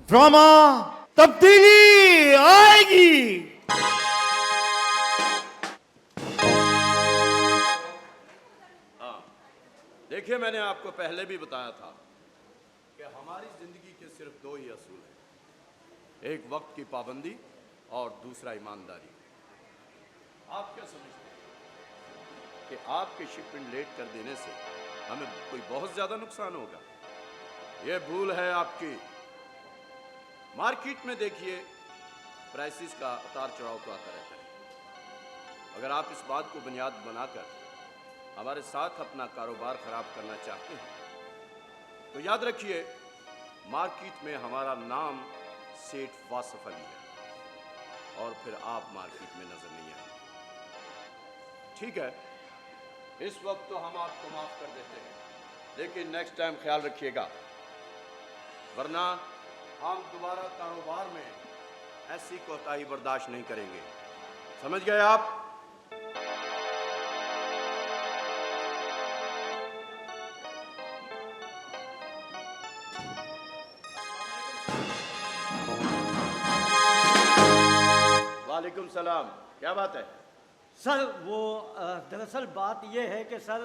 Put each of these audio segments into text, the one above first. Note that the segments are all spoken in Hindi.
ड्रामा तब्दीली आएगी। हाँ, देखिए मैंने आपको पहले भी बताया था कि हमारी जिंदगी के सिर्फ दो ही असूल हैं, एक वक्त की पाबंदी और दूसरा ईमानदारी। आप क्या समझते हैं कि आपके शिपमेंट लेट कर देने से हमें कोई बहुत ज्यादा नुकसान होगा? यह भूल है आपकी। मार्केट में देखिए प्राइसेस का उतार चढ़ाव तो आता रहता है। अगर आप इस बात को बुनियाद बनाकर हमारे साथ अपना कारोबार खराब करना चाहते हैं तो याद रखिए मार्केट में हमारा नाम सेठ वासफ अली है और फिर आप मार्केट में नजर नहीं आएंगे। ठीक है, इस वक्त तो हम आपको माफ कर देते हैं, लेकिन नेक्स्ट टाइम ख्याल रखिएगा, वरना हम दोबारा कारोबार में ऐसी कोताही बर्दाश्त नहीं करेंगे। समझ गए आप? वालेकुम सलाम। क्या बात है? सर वो दरअसल बात ये है कि सर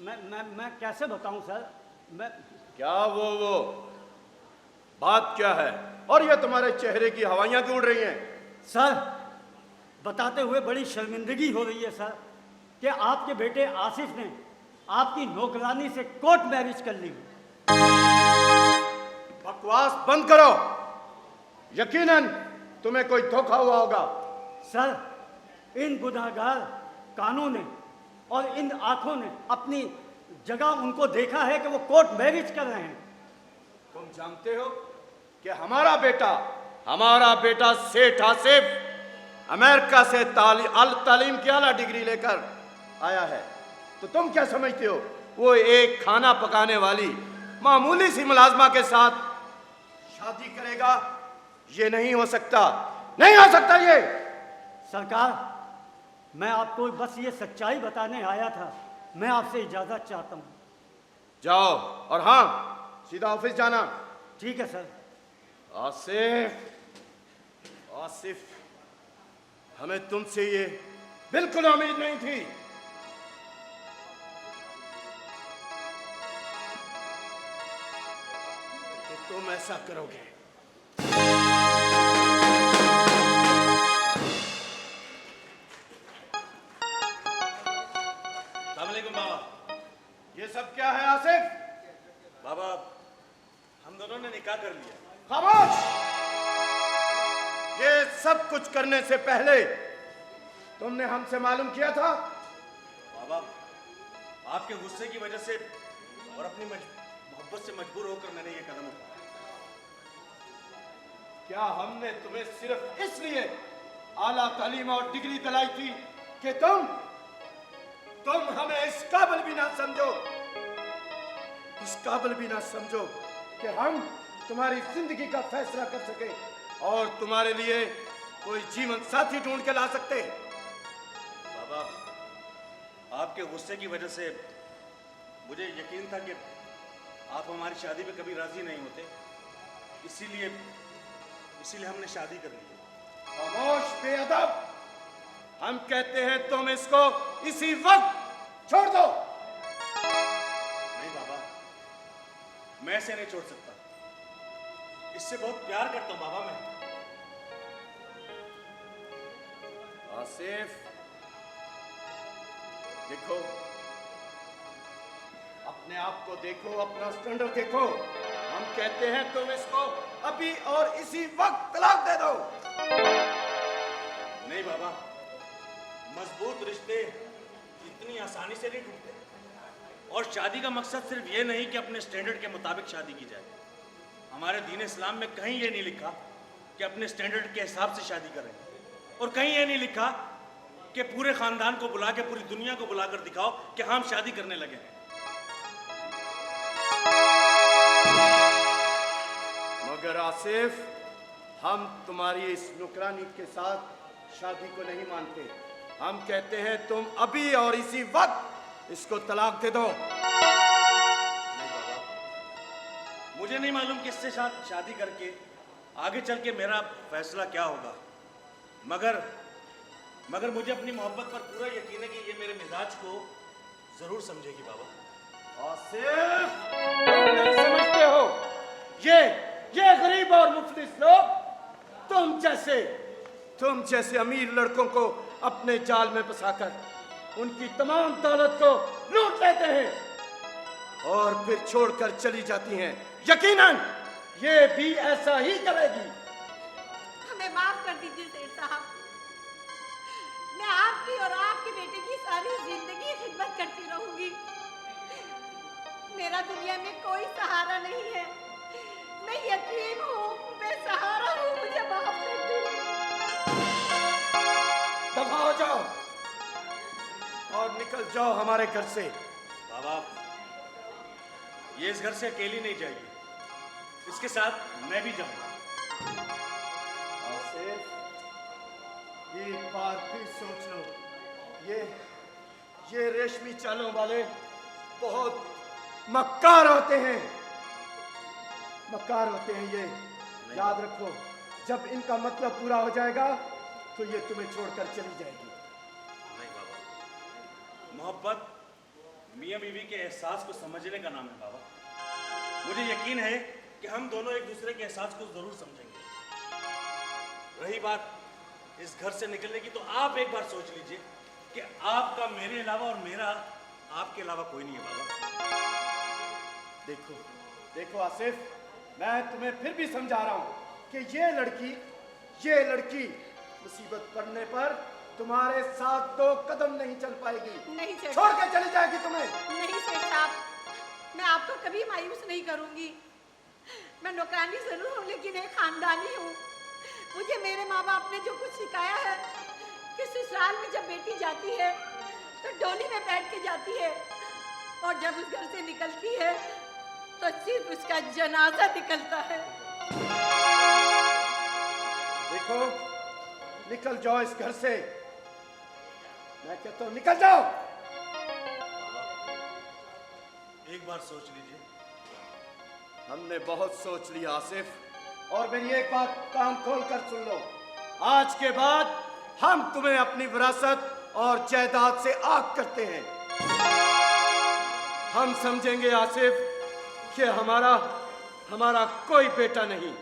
मैं कैसे बताऊं सर। मैं क्या वो बात क्या है? और ये तुम्हारे चेहरे की हवाइयां क्यों उड़ रही हैं? सर बताते हुए बड़ी शर्मिंदगी हो रही है सर कि आपके बेटे आसिफ ने आपकी नौकरानी से कोर्ट मैरिज कर ली। बकवास बंद करो। यकीनन तुम्हें कोई धोखा हुआ होगा। सर इन गुनाहगार कानों ने और इन आंखों ने अपनी जगह उनको देखा है कि वो कोर्ट मैरिज कर रहे हैं। तुम जानते हो कि हमारा बेटा सेठ आसिफ अमेरिका से तालीम की आला डिग्री लेकर आया है, तो तुम क्या समझते हो वो एक खाना पकाने वाली मामूली सी मुलाजमा के साथ शादी करेगा? ये नहीं हो सकता, नहीं हो सकता ये। सरकार मैं आपको बस ये सच्चाई बताने आया था। मैं आपसे इजाजत चाहता हूँ। जाओ, और हाँ सीधा ऑफिस जाना। ठीक है सर। आसिफ हमें तुमसे ये बिल्कुल उम्मीद नहीं थी। कि तुम ऐसा करोगे। अस्सलामुअलैकुम बाबा। ये सब क्या है आसिफ? बाबा हम दोनों ने निकाह कर लिया। खामोश! ये सब कुछ करने से पहले तुमने हमसे मालूम किया था? बाबा आपके गुस्से की वजह से और अपनी मोहब्बत से मजबूर होकर मैंने ये कदम उठाया। क्या हमने तुम्हें सिर्फ इसलिए आला तालीम और डिग्री दिलाई थी कि तुम हमें इस काबिल भी ना समझो कि हम तुम्हारी जिंदगी का फैसला कर सके और तुम्हारे लिए कोई जीवन साथी ढूंढ के ला सकते? बाबा आपके गुस्से की वजह से मुझे यकीन था कि आप हमारी शादी पे कभी राजी नहीं होते, इसीलिए हमने शादी कर ली। खामोश बेअदब! हम कहते हैं तुम इसको इसी वक्त छोड़ दो। नहीं बाबा मैं इसे नहीं छोड़ सकता, इससे बहुत प्यार करता हूं बाबा मैं। आसिफ देखो, अपने आप को देखो, अपना स्टैंडर्ड देखो। हम कहते हैं तुम इसको अभी और इसी वक्त तलाक दे दो। नहीं बाबा मजबूत रिश्ते इतनी आसानी से नहीं टूटते, और शादी का मकसद सिर्फ ये नहीं कि अपने स्टैंडर्ड के मुताबिक शादी की जाए। हमारे दीन इस्लाम में कहीं ये नहीं लिखा कि अपने स्टैंडर्ड के हिसाब से शादी करें, और कहीं ये नहीं लिखा कि पूरे खानदान को बुला के पूरी दुनिया को बुलाकर दिखाओ कि हम शादी करने लगे हैं। मगर आसिफ हम तुम्हारी इस नुकरानी के साथ शादी को नहीं मानते। हम कहते हैं तुम अभी और इसी वक्त इसको तलाक दे दो। नहीं बाबा मुझे नहीं मालूम किससे साथ शादी करके आगे चल के मेरा फैसला क्या होगा, मगर मुझे अपनी मोहब्बत पर पूरा यकीन है कि ये मेरे मिजाज को जरूर समझेगी बाबा। आसिफ, तुम नहीं समझते हो, ये गरीब और मुफलिस लोग तुम जैसे अमीर लड़कों को अपने जाल में फंसाकर उनकी तमाम दौलत को लूट लेते हैं और फिर छोड़कर चली जाती हैं। यकीनन ये भी ऐसा ही करेगी। हमें माफ कर दीजिए सेठ साहब, मैं आपकी और आपके बेटे की सारी जिंदगी खिदमत करती रहूंगी। मेरा दुनिया में कोई सहारा नहीं है, मैं यतीम हूँ, मैं सहारा हूँ, मुझे माफ कर दीजिए। दफा हो जाओ और निकल जाओ हमारे घर से। बाबा, ये इस घर से अकेली नहीं जाएगी, इसके साथ मैं भी जाऊंगा। आसिफ, एक बार फिर सोच लो, ये रेशमी चालों वाले बहुत मक्कार होते हैं ये। याद रखो, जब इनका मतलब पूरा हो जाएगा तो ये तुम्हें छोड़कर चली जाएगी। नहीं बाबा, मोहब्बत मियाँ बीवी के एहसास को समझने का नाम है बाबा। मुझे यकीन है कि हम दोनों एक दूसरे के एहसास को जरूर समझेंगे। रही बात इस घर से निकलने की, तो आप एक बार सोच लीजिए कि आपका मेरे अलावा और मेरा आपके अलावा कोई नहीं है बाबा। देखो आसिफ, मैं तुम्हें फिर भी समझा रहा हूं कि ये लड़की मुसीबत पड़ने पर तुम्हारे साथ तो कदम नहीं चल पाएगी। नहीं सेठ छोड़ के चली जाएगी तुम्हें। नहीं सेठ साहब, मैं आपको कभी मायूस नहीं करूंगी। मैं नौकरानी जरूर हूँ, लेकिन एक खानदानी हूँ। मुझे मेरे माँ बाप ने जो कुछ सिखाया है कि ससुराल में जब बेटी जाती है तो डोली में बैठ के जाती है, और जब उस घर से निकलती है तो सिर्फ उसका जनाजा निकलता है। देखो, निकल जाओ इस घर से, मैं कहता हूं निकल जाओ। एक बार सोच लीजिए। हमने बहुत सोच लिया आसिफ, और मेरी एक बात कान खोल कर सुन लो, आज के बाद हम तुम्हें अपनी विरासत और जायदाद से आग करते हैं। हम समझेंगे आसिफ कि हमारा कोई बेटा नहीं।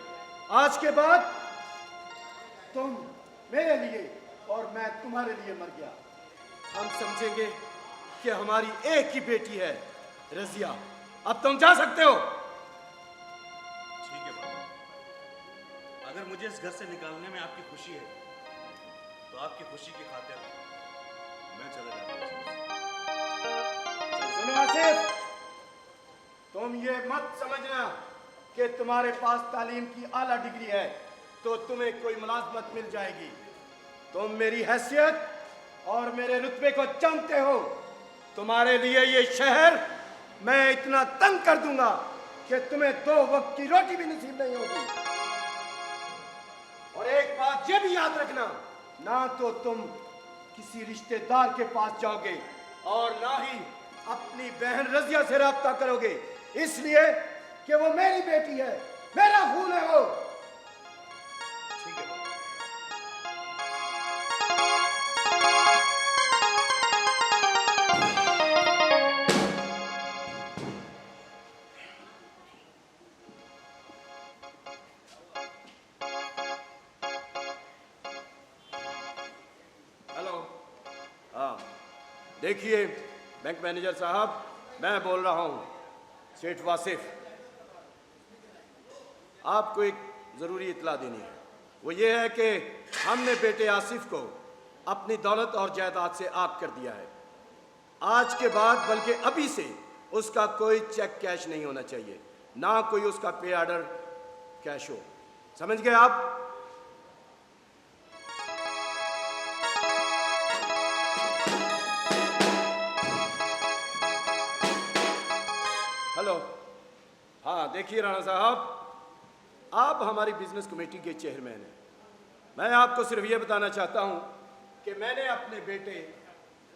आज के बाद तुम मेरे लिए और मैं तुम्हारे लिए मर गया। हम समझेंगे कि हमारी एक ही बेटी है, रजिया। अब तुम जा सकते हो। ठीक है बाबा, अगर मुझे इस घर से निकालने में आपकी खुशी है तो आपकी खुशी की खातिर मैं चला जाता हूँ। सुनो आसिफ, तुम ये मत समझना कि तुम्हारे पास तालीम की आला डिग्री है तो तुम्हें कोई मुलाजमत मिल जाएगी। तुम मेरी हैसियत और मेरे रुतबे को जानते हो। तुम्हारे लिए ये शहर मैं इतना तंग कर दूंगा कि तुम्हें 2 वक्त की रोटी भी नसीब नहीं होगी। और एक बात ये भी याद रखना, ना तो तुम किसी रिश्तेदार के पास जाओगे और ना ही अपनी बहन रजिया से राब्ता करोगे, इसलिए कि वो मेरी बेटी है, मेरा खून है वो। ठीक है। हेलो, हाँ देखिए बैंक मैनेजर साहब, मैं बोल रहा हूँ सेठ वासिफ। आपको एक ज़रूरी इतला देनी है, वो ये है कि हमने बेटे आसिफ को अपनी दौलत और जायदाद से आग कर दिया है। आज के बाद बल्कि अभी से उसका कोई चेक कैश नहीं होना चाहिए, ना कोई उसका पे ऑर्डर कैश हो। समझ गए आप? हेलो, हाँ देखिए राणा साहब, आप हमारी बिजनेस कमेटी के चेयरमैन हैं। मैं आपको सिर्फ ये बताना चाहता हूं कि मैंने अपने बेटे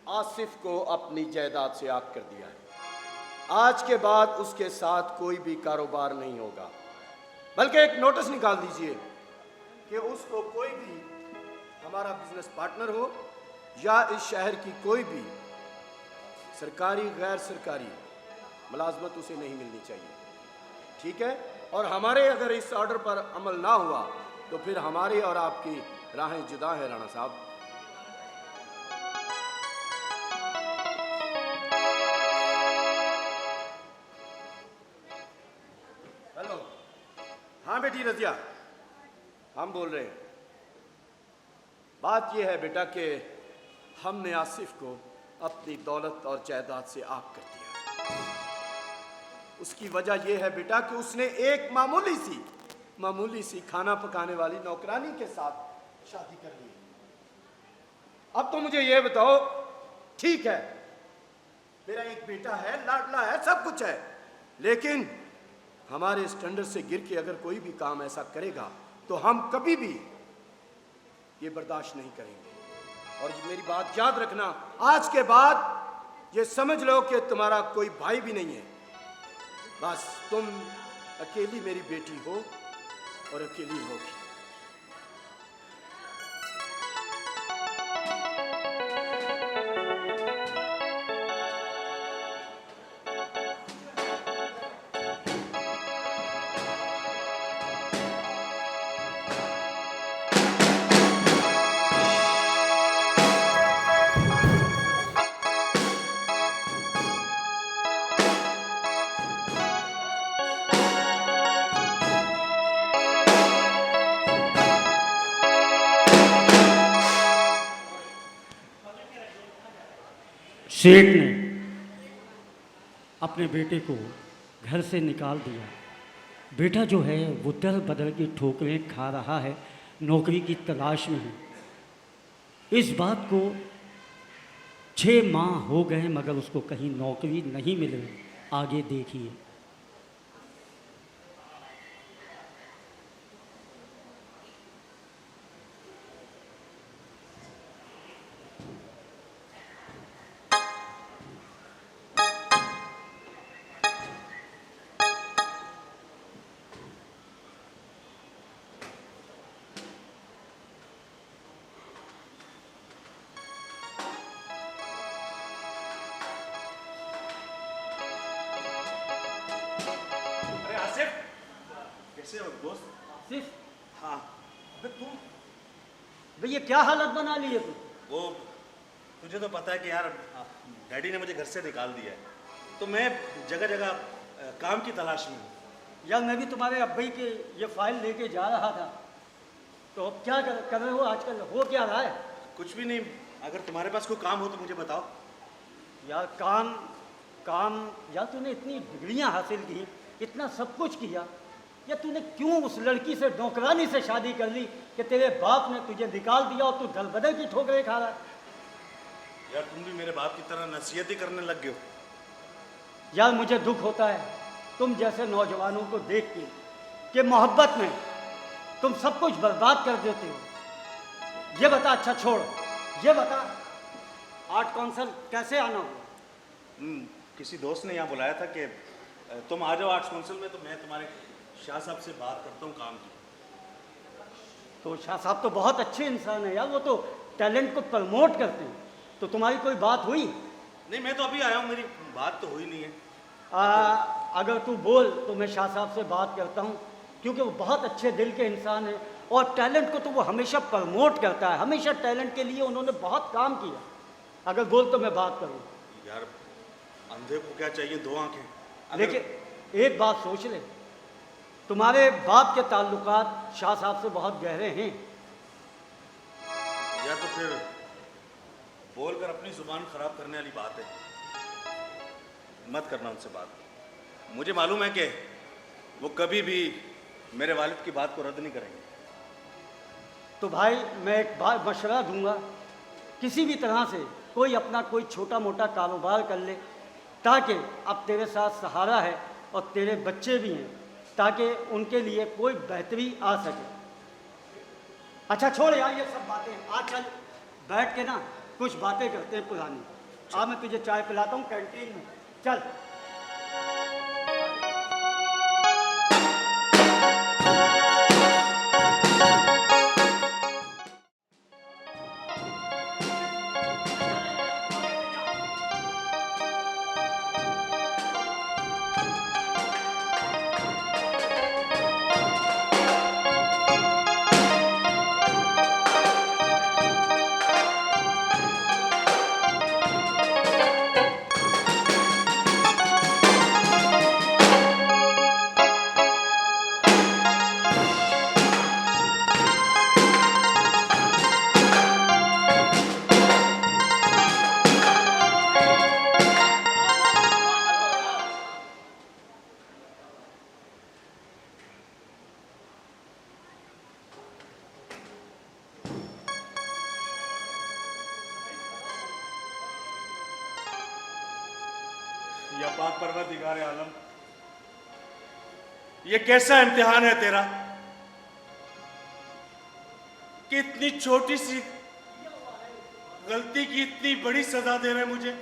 आसिफ को अपनी जायदाद से आग कर दिया है। आज के बाद उसके साथ कोई भी कारोबार नहीं होगा। बल्कि एक नोटिस निकाल दीजिए कि उसको कोई भी हमारा बिजनेस पार्टनर हो या इस शहर की कोई भी सरकारी गैर सरकारी मुलाजमत उसे नहीं मिलनी चाहिए। ठीक है? और हमारे अगर इस ऑर्डर पर अमल ना हुआ तो फिर हमारी और आपकी राहें जुदा है राणा साहब। हेलो, हाँ बेटी रजिया, हम बोल रहे हैं। बात यह है बेटा कि हमने आसिफ को अपनी दौलत और जायदाद से आग कर दिया। उसकी वजह यह है बेटा कि उसने एक मामूली सी खाना पकाने वाली नौकरानी के साथ शादी कर ली। अब तो मुझे यह बताओ, ठीक है मेरा एक बेटा है, लाडला है, सब कुछ है, लेकिन हमारे स्टैंडर्ड से गिर के अगर कोई भी काम ऐसा करेगा तो हम कभी भी ये बर्दाश्त नहीं करेंगे। और मेरी बात याद रखना, आज के बाद ये समझ लो कि तुम्हारा कोई भाई भी नहीं है। बस तुम अकेली मेरी बेटी हो और अकेली होगी। सेठ ने अपने बेटे को घर से निकाल दिया। बेटा जो है वो दर बदर की ठोकरें खा रहा है, नौकरी की तलाश में है। इस बात को 6 माह हो गए मगर उसको कहीं नौकरी नहीं मिल रही। आगे देखिए। अरे आसिफ, कैसे हो दोस्त? सिर्फ हाँ। अबे तुम भैया क्या हालत बना ली है तू? वो तुझे तो पता है कि यार डैडी ने मुझे घर से निकाल दिया है, तो मैं जगह जगह काम की तलाश में हूँ। यार मैं भी तुम्हारे अब्बई के ये फाइल लेके जा रहा था, तो अब क्या कर रहे हो आजकल? हो क्या रहा है? कुछ भी नहीं, अगर तुम्हारे पास कोई काम हो तो मुझे बताओ। यार काम यार तूने इतनी डिग्रियां हासिल की, इतना सब कुछ किया, या तूने क्यों उस लड़की से नौकरानी से शादी कर ली कि तेरे बाप ने तुझे निकाल दिया और तू दल बदल की ठोकरें खा रहा है? यार तुम भी मेरे बाप की तरह नसीहत ही करने लग गए हो। यार मुझे दुख होता है तुम जैसे नौजवानों को देख के कि मोहब्बत में तुम सब कुछ बर्बाद कर देते हो। ये बता, अच्छा छोड़, ये बता आर्ट काउंसिल कैसे आना हुआ? किसी दोस्त ने यहाँ बुलाया था कि तुम आ जाओ आर्ट्स काउंसिल में, तो मैं तुम्हारे शाह साहब से बात करता हूँ काम की। तो शाह साहब तो बहुत अच्छे इंसान है यार, वो तो टैलेंट को प्रमोट करते हैं। तो तुम्हारी कोई बात हुई? नहीं, मैं तो अभी आया हूँ, मेरी बात तो हुई नहीं है। अगर तू बोल तो मैं शाह साहब से बात करता हूँ, क्योंकि वो बहुत अच्छे दिल के इंसान हैं और टैलेंट को तो वो हमेशा प्रमोट करता है। हमेशा टैलेंट के लिए उन्होंने बहुत काम किया। अगर बोल तो मैं बात करूँ। यार अंधे को क्या चाहिए, 2 आंखें। लेकिन एक बात सोच ले, तुम्हारे बाप के ताल्लुकात शाह साहब से बहुत गहरे हैं। या तो फिर बोलकर अपनी जुबान खराब करने वाली बात है, मत करना उनसे बात। मुझे मालूम है कि वो कभी भी मेरे वालिद की बात को रद्द नहीं करेंगे। तो भाई मैं एक बात मशवरा दूंगा, किसी भी तरह से कोई अपना कोई छोटा मोटा कारोबार कर ले, ताकि अब तेरे साथ सहारा है और तेरे बच्चे भी हैं, ताकि उनके लिए कोई बेहतरी आ सके। अच्छा छोड़ यार ये सब बातें, आज चल बैठ के ना कुछ बातें करते हैं पुरानी। आज मैं तुझे चाय पिलाता हूँ कैंटीन में, चल। या पाक परवरदिगार आलम, ये कैसा इम्तिहान है तेरा कि इतनी छोटी सी गलती की इतनी बड़ी सजा दे रहे मुझे।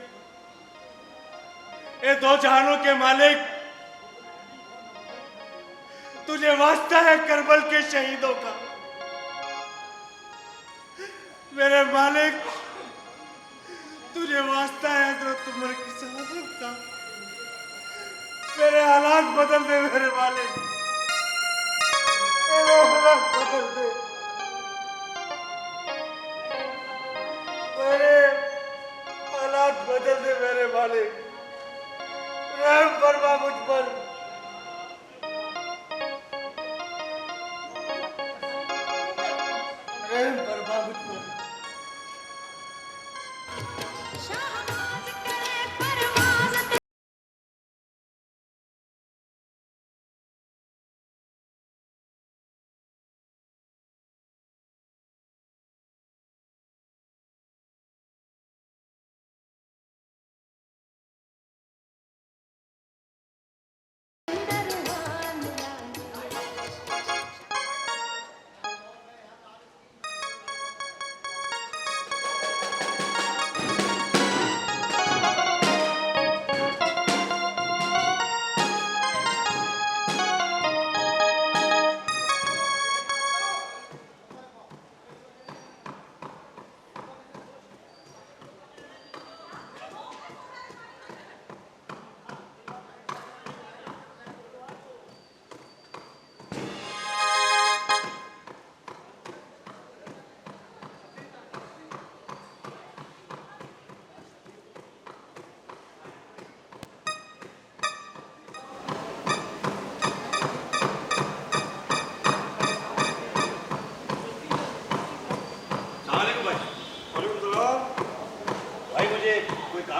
ए दो जहानों के मालिक, तुझे वास्ता है करबल के शहीदों का। मेरे मालिक, तुझे वास्ता है हजरत उमर की शहादत का। मेरे हालात बदल दे मेरे मालिक, मेरे हालात बदल दे, मेरे हालात बदल दे मेरे मालिक। रहम फरमा मुझ पर। रहम फरमा मुझ पर।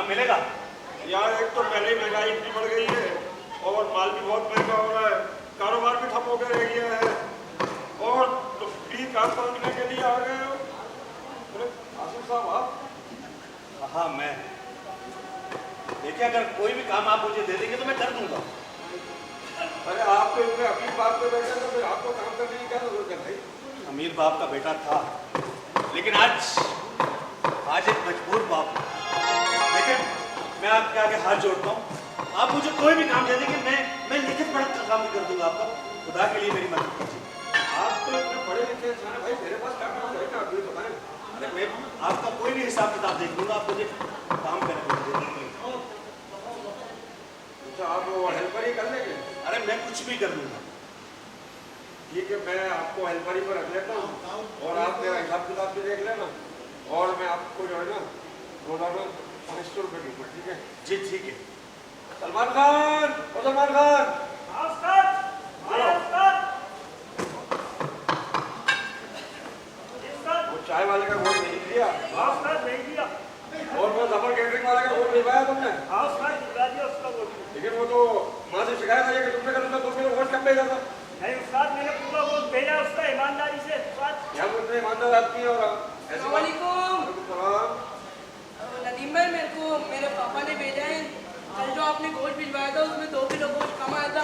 मिलेगा यार? एक तो पहले ही महंगाई इतनी बढ़ गई है और माल भी बहुत महंगा हो रहा है, कारोबार भी ठप होकर रह गया है और तो भी काम करने के लिए आ गए हो। अरे आसिफ साहब आप? हाँ मैं, देखिए अगर कोई भी काम आप मुझे दे देंगे तो मैं कर दूंगा। अरे आप तो इतने अमीर बाप पे बैठे तो फिर आपको काम करने की क्या जरूरत है भाई? अमीर बाप का बेटा था, लेकिन आज एक मजबूर बाप। देखिए मैं आपके आगे हाथ जोड़ता हूँ, आप मुझे कोई भी काम दे देंगे, मैं लिखित पढ़त का काम भी कर दूंगा आपका। खुदा के लिए मेरी मदद कीजिए। आप तो इतने पढ़े लिखे इंसान है भाई, मेरे पास क्या काम है आप ये बताएं। अरे मैं आपका कोई भी हिसाब किताब देख लूंगा, आप मुझे काम करने दीजिए। अच्छा आप वो हेल्पर ही कर लेंगे? अरे मैं कुछ भी कर लूंगा। ठीक है, मैं आपको हेल्पर ही पर रख लेता हूँ और आप मेरा हिसाब किताब भी देख लेना और मैं आपको जो है ना रोजाना 500 रुपये दूंगा, ठीक है? जी ठीक है। सलमान खान, ओ सलमान खान, वो चाय वाले का वोट नहीं दिया और वो जबर कैटरिंग वाले का वोट निभाया तुमने, लेकिन वो तो माँ से शिकायत आई कि तुमने कहा तो फिर वोट कब भेजा था? नहीं उस्ताद, मैंने पूरा वोट भेजा उसका ईमानदारी से। क्या बोलते हैं ईमानदार आदमी और ऐसे नदीम भाई, मेरे को मेरे पापा ने भेजा है। कल जो आपने गोश्त भिजवाया था उसमें 2 किलो गोश्त कम आया था।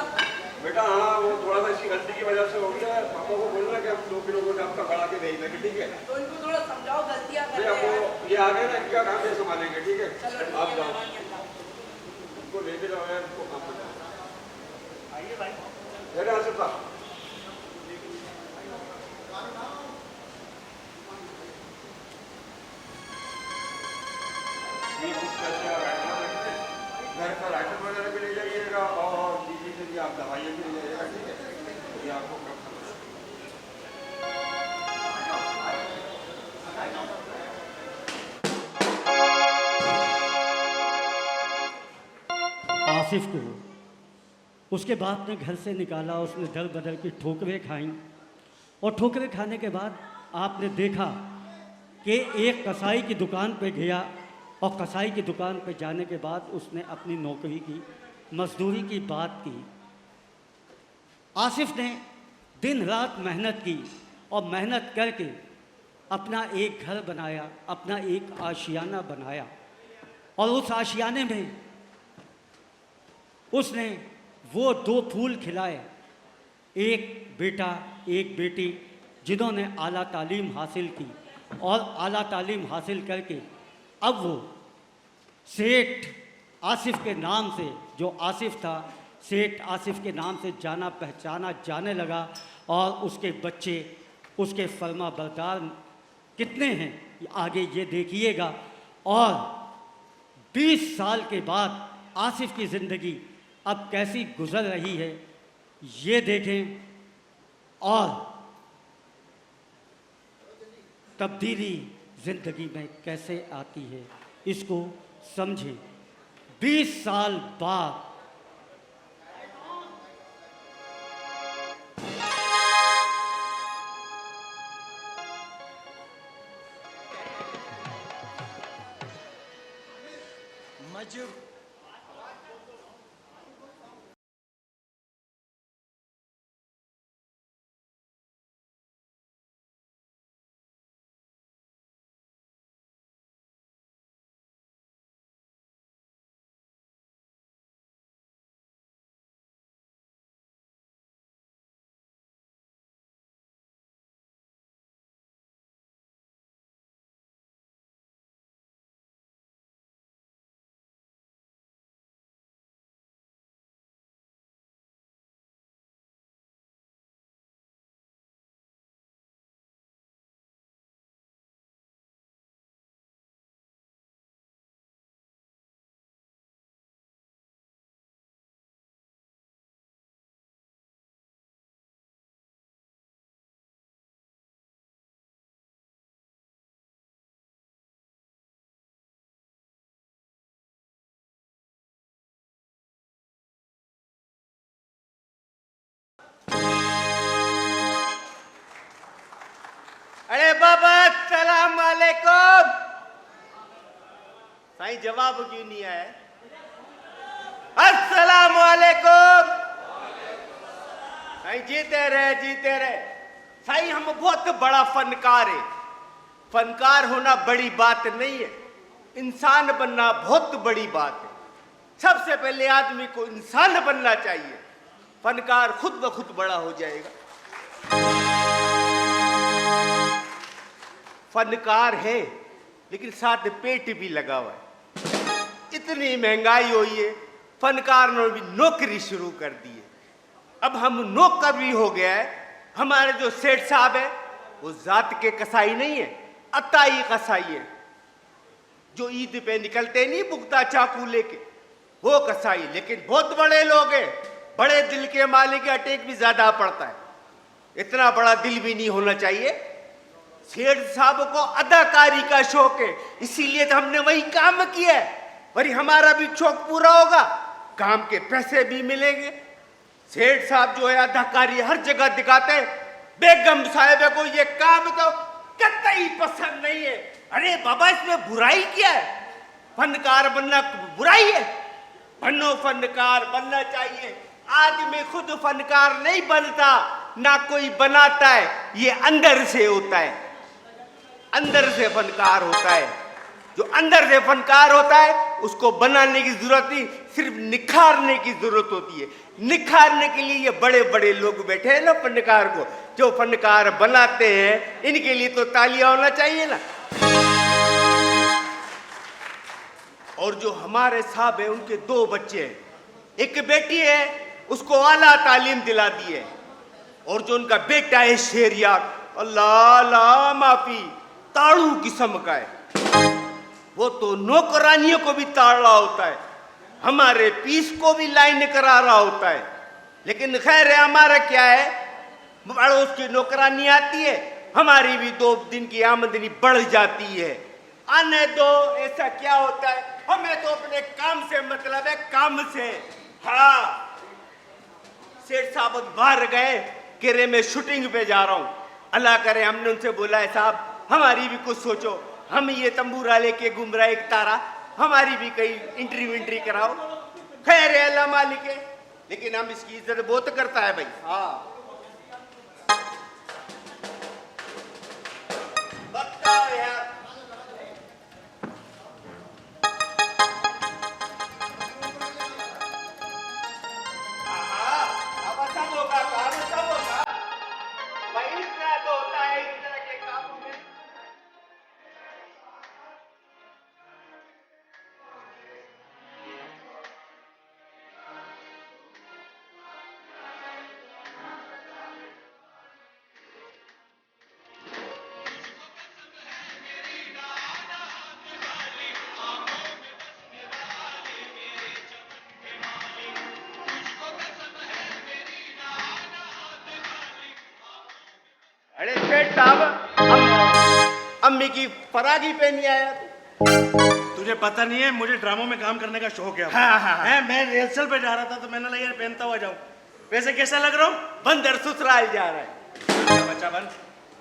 बेटा हाँ, वो थोड़ा सा इसकी गलती की वजह से हो गया है। पापा को बोलना कि हम 2 किलो गोश्त आपका बढ़ा के भेज देंगे, ठीक है? तो इनको थोड़ा समझाओ, गलतियाँ कर नहीं, रहे अब हैं। वो ये आ गए ना, इनका काम ये संभालेंगे, ठीक है? चलो ठीक आप है, जाओ, मेहरबानी अल्लाह। इनको लेके जाओ यार, इनको काम करना है। आइए भाई। बेटा आसिफ साहब, ये कुछ पैसे आप आइटम रखिए, घर पर आइटम वगैरह भी ले जाइएगा और दीदी से भी आप दवाइयाँ भी ले जाइएगा, ठीक है? ये आपको कब आसिफ को उसके बाप ने घर से निकाला, उसने दर बदर की ठोकरें खाईं और ठोकरें खाने के बाद आपने देखा कि एक कसाई की दुकान पे गया और कसाई की दुकान पे जाने के बाद उसने अपनी नौकरी की, मजदूरी की बात की। आसिफ ने दिन रात मेहनत की और मेहनत करके अपना एक घर बनाया, अपना एक आशियाना बनाया और उस आशियाने में उसने वो 2 फूल खिलाए, एक बेटा एक बेटी, जिन्होंने आला तालीम हासिल की और आला तालीम हासिल करके अब वो सेठ आसिफ के नाम से, जो आसिफ था, सेठ आसिफ के नाम से जाना पहचाना जाने लगा। और उसके बच्चे उसके फर्मा बरदार कितने हैं आगे ये देखिएगा। और 20 साल के बाद आसिफ की ज़िंदगी अब कैसी गुजर रही है ये देखें और तब्दीली ज़िंदगी में कैसे आती है इसको समझें। 20 साल बाद अरे बाबा सलाम वालेकुम। साईं जवाब क्यों नहीं आया? अस्सलाम वालेकुम। साईं जीते रहे जीते रहे। साईं हम बहुत बड़ा फनकार है। फनकार होना बड़ी बात नहीं है, इंसान बनना बहुत बड़ी बात है। सबसे पहले आदमी को इंसान बनना चाहिए, फनकार खुद ब खुद बड़ा हो जाएगा। फनकार है लेकिन साथ पेट भी लगा हुआ है। इतनी महंगाई हुई है, फनकार ने भी नौकरी शुरू कर दी है। अब हम नौकर भी हो गया है। हमारे जो सेठ साहब है वो जात के कसाई नहीं है, अताई कसाई है। जो ईद पे निकलते नहीं पुख्ता चाकू लेके, वो कसाई। लेकिन बहुत बड़े लोग हैं, बड़े दिल के मालिक, अटैक भी ज्यादा पड़ता है। इतना बड़ा दिल भी नहीं होना चाहिए। सेठ साहब को अदाकारी का शौक है, इसीलिए तो हमने वही काम किया है। और हमारा भी शौक पूरा होगा, काम के पैसे भी मिलेंगे। सेठ साहब जो है अदाकारी हर जगह दिखाते हैं। बेगम साहिबा को ये काम तो कतई पसंद नहीं है। अरे बाबा इसमें बुराई क्या है? फनकार बनना बुराई है? बनो, फनकार बनना चाहिए। आदमी खुद फनकार नहीं बनता, ना कोई बनाता है, ये अंदर से होता है। अंदर से फनकार होता है। जो अंदर से फनकार होता है उसको बनाने की जरूरत नहीं, सिर्फ निखारने की जरूरत होती है। निखारने के लिए ये बड़े बड़े लोग बैठे हैं ना फनकार को, जो फनकार बनाते हैं, इनके लिए तो तालियां होना चाहिए ना। और जो हमारे साहब है उनके 2 बच्चे हैं, एक बेटी है उसको आला तालीम दिला दी है, और जो उनका बेटा है शेरियार, अल्लाह ला माफी, ताड़ू किस्म का है। वो तो नौकरानियों को भी ताड़ रहा होता है, हमारे पीस को भी लाइन करा रहा होता है। लेकिन खैर है, हमारा क्या है, पड़ोस की नौकरानी आती है, हमारी भी 2 दिन की आमदनी बढ़ जाती है। आने दो, ऐसा क्या होता है, हमें तो अपने काम से मतलब है, काम से। हाँ, सेठ साहब बाहर गए, कह रहे मैं शूटिंग पे जा रहा हूँ। अल्लाह करे हमने उनसे बोला है साहब हमारी भी कुछ सोचो, हम ये तंबूरा लेके घूम रहा है एक तारा, हमारी भी कहीं एंट्री कराओ। खैर है, अल्लाह मालिक है, लेकिन हम इसकी इज्जत बहुत करता है भाई। हाँ बताओ यार। साहब, अम्मी की फरागी पहनी आया तू। तुझे पता नहीं है मुझे ड्रामों में काम करने का शौक है। हाँ। मैं रिहर्सल पे जा रहा था तो मैंने लगा यार पहनता हुआ जाऊं। वैसे कैसा लग रहा हूँ? बंदर ससुराल जा रहा है। बच्चा बन।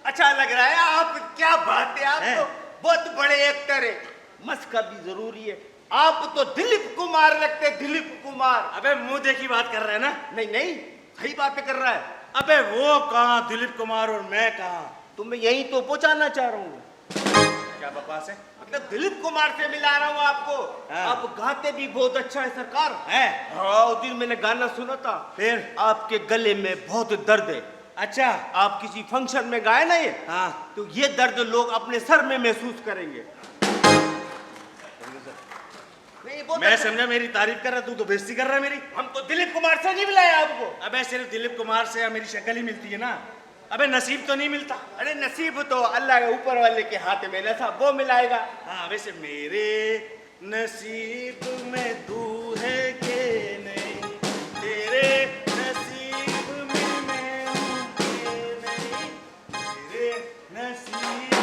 अच्छा लग रहा है। आप क्या बात है, आप हैं? तो बहुत बड़े एक्टर है। मस्का भी जरूरी है। आप तो दिलीप कुमार लगते, दिलीप कुमार। अबे मुंह देखी बात कर रहे हैं ना? नहीं सही बातें कर रहा है। अबे वो कहाँ दिलीप कुमार और मैं कहाँ? तुम्हें यही तो पहुंचाना चाह रहा हूँ। क्या बकवास है? मतलब दिलीप कुमार से मिला रहा हूँ आपको। हाँ। आप गाते भी बहुत अच्छा है सरकार। है? हाँ, उस दिन मैंने गाना सुना था। फिर? आपके गले में बहुत दर्द है। अच्छा। आप किसी फंक्शन में गाए ना ये, हाँ। तो ये दर्द लोग अपने सर में महसूस करेंगे। नहीं, बहुत मैं अच्छा। समझा मेरी तारीफ कर रहा, तू तो बेइज्जती कर रहा है मेरी। हम तो दिलीप कुमार से नहीं मिलाया आपको। अबे सिर्फ दिलीप कुमार से मेरी शक्ल ही मिलती है ना। अबे नसीब तो नहीं मिलता। अरे नसीब तो अल्लाह के ऊपर वाले के हाथ में, ना वो मिलाएगा। हाँ वैसे मेरे नसीब में तू है के नहीं, तेरे नसीब में मैं हूँ के नहीं, तेरे नसीब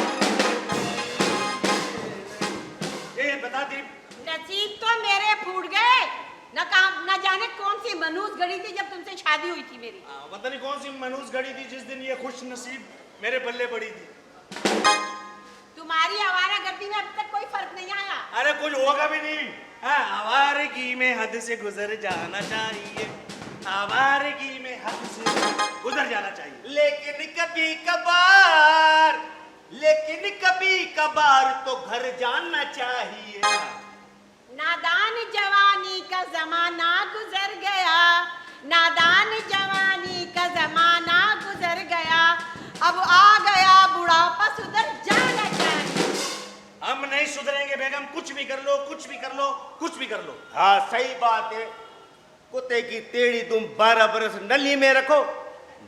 में ये बता दी। नसीब तो मेरे फूट गए। न जाने कौन सी मनूस घड़ी थी जब तुमसे शादी हुई थी मेरी। पता नहीं कौन सी मनूस घड़ी थी जिस दिन ये खुश नसीब मेरे बल्ले पड़ी थी। तुम्हारी आवारागर्दी में अब तक कोई फर्क नहीं आया। अरे कुछ होगा भी नहीं। हाँ, आवारगी में हद से गुजर जाना चाहिए, आवारगी में हद से गुजर जाना चाहिए। लेकिन कभी कभार तो घर जाना चाहिए। नादान जवानी का जमाना गुजर गया, नादान जवानी का जमाना गुजर गया, अब आ गया बुढ़ापा, सुधर जाना चाहिए। हम नहीं सुधरेंगे बेगम, कुछ भी कर लो, कुछ भी कर लो, कुछ भी कर लो। हाँ सही बात है। कुत्ते की टेढ़ी तुम 12 बरस नली में रखो,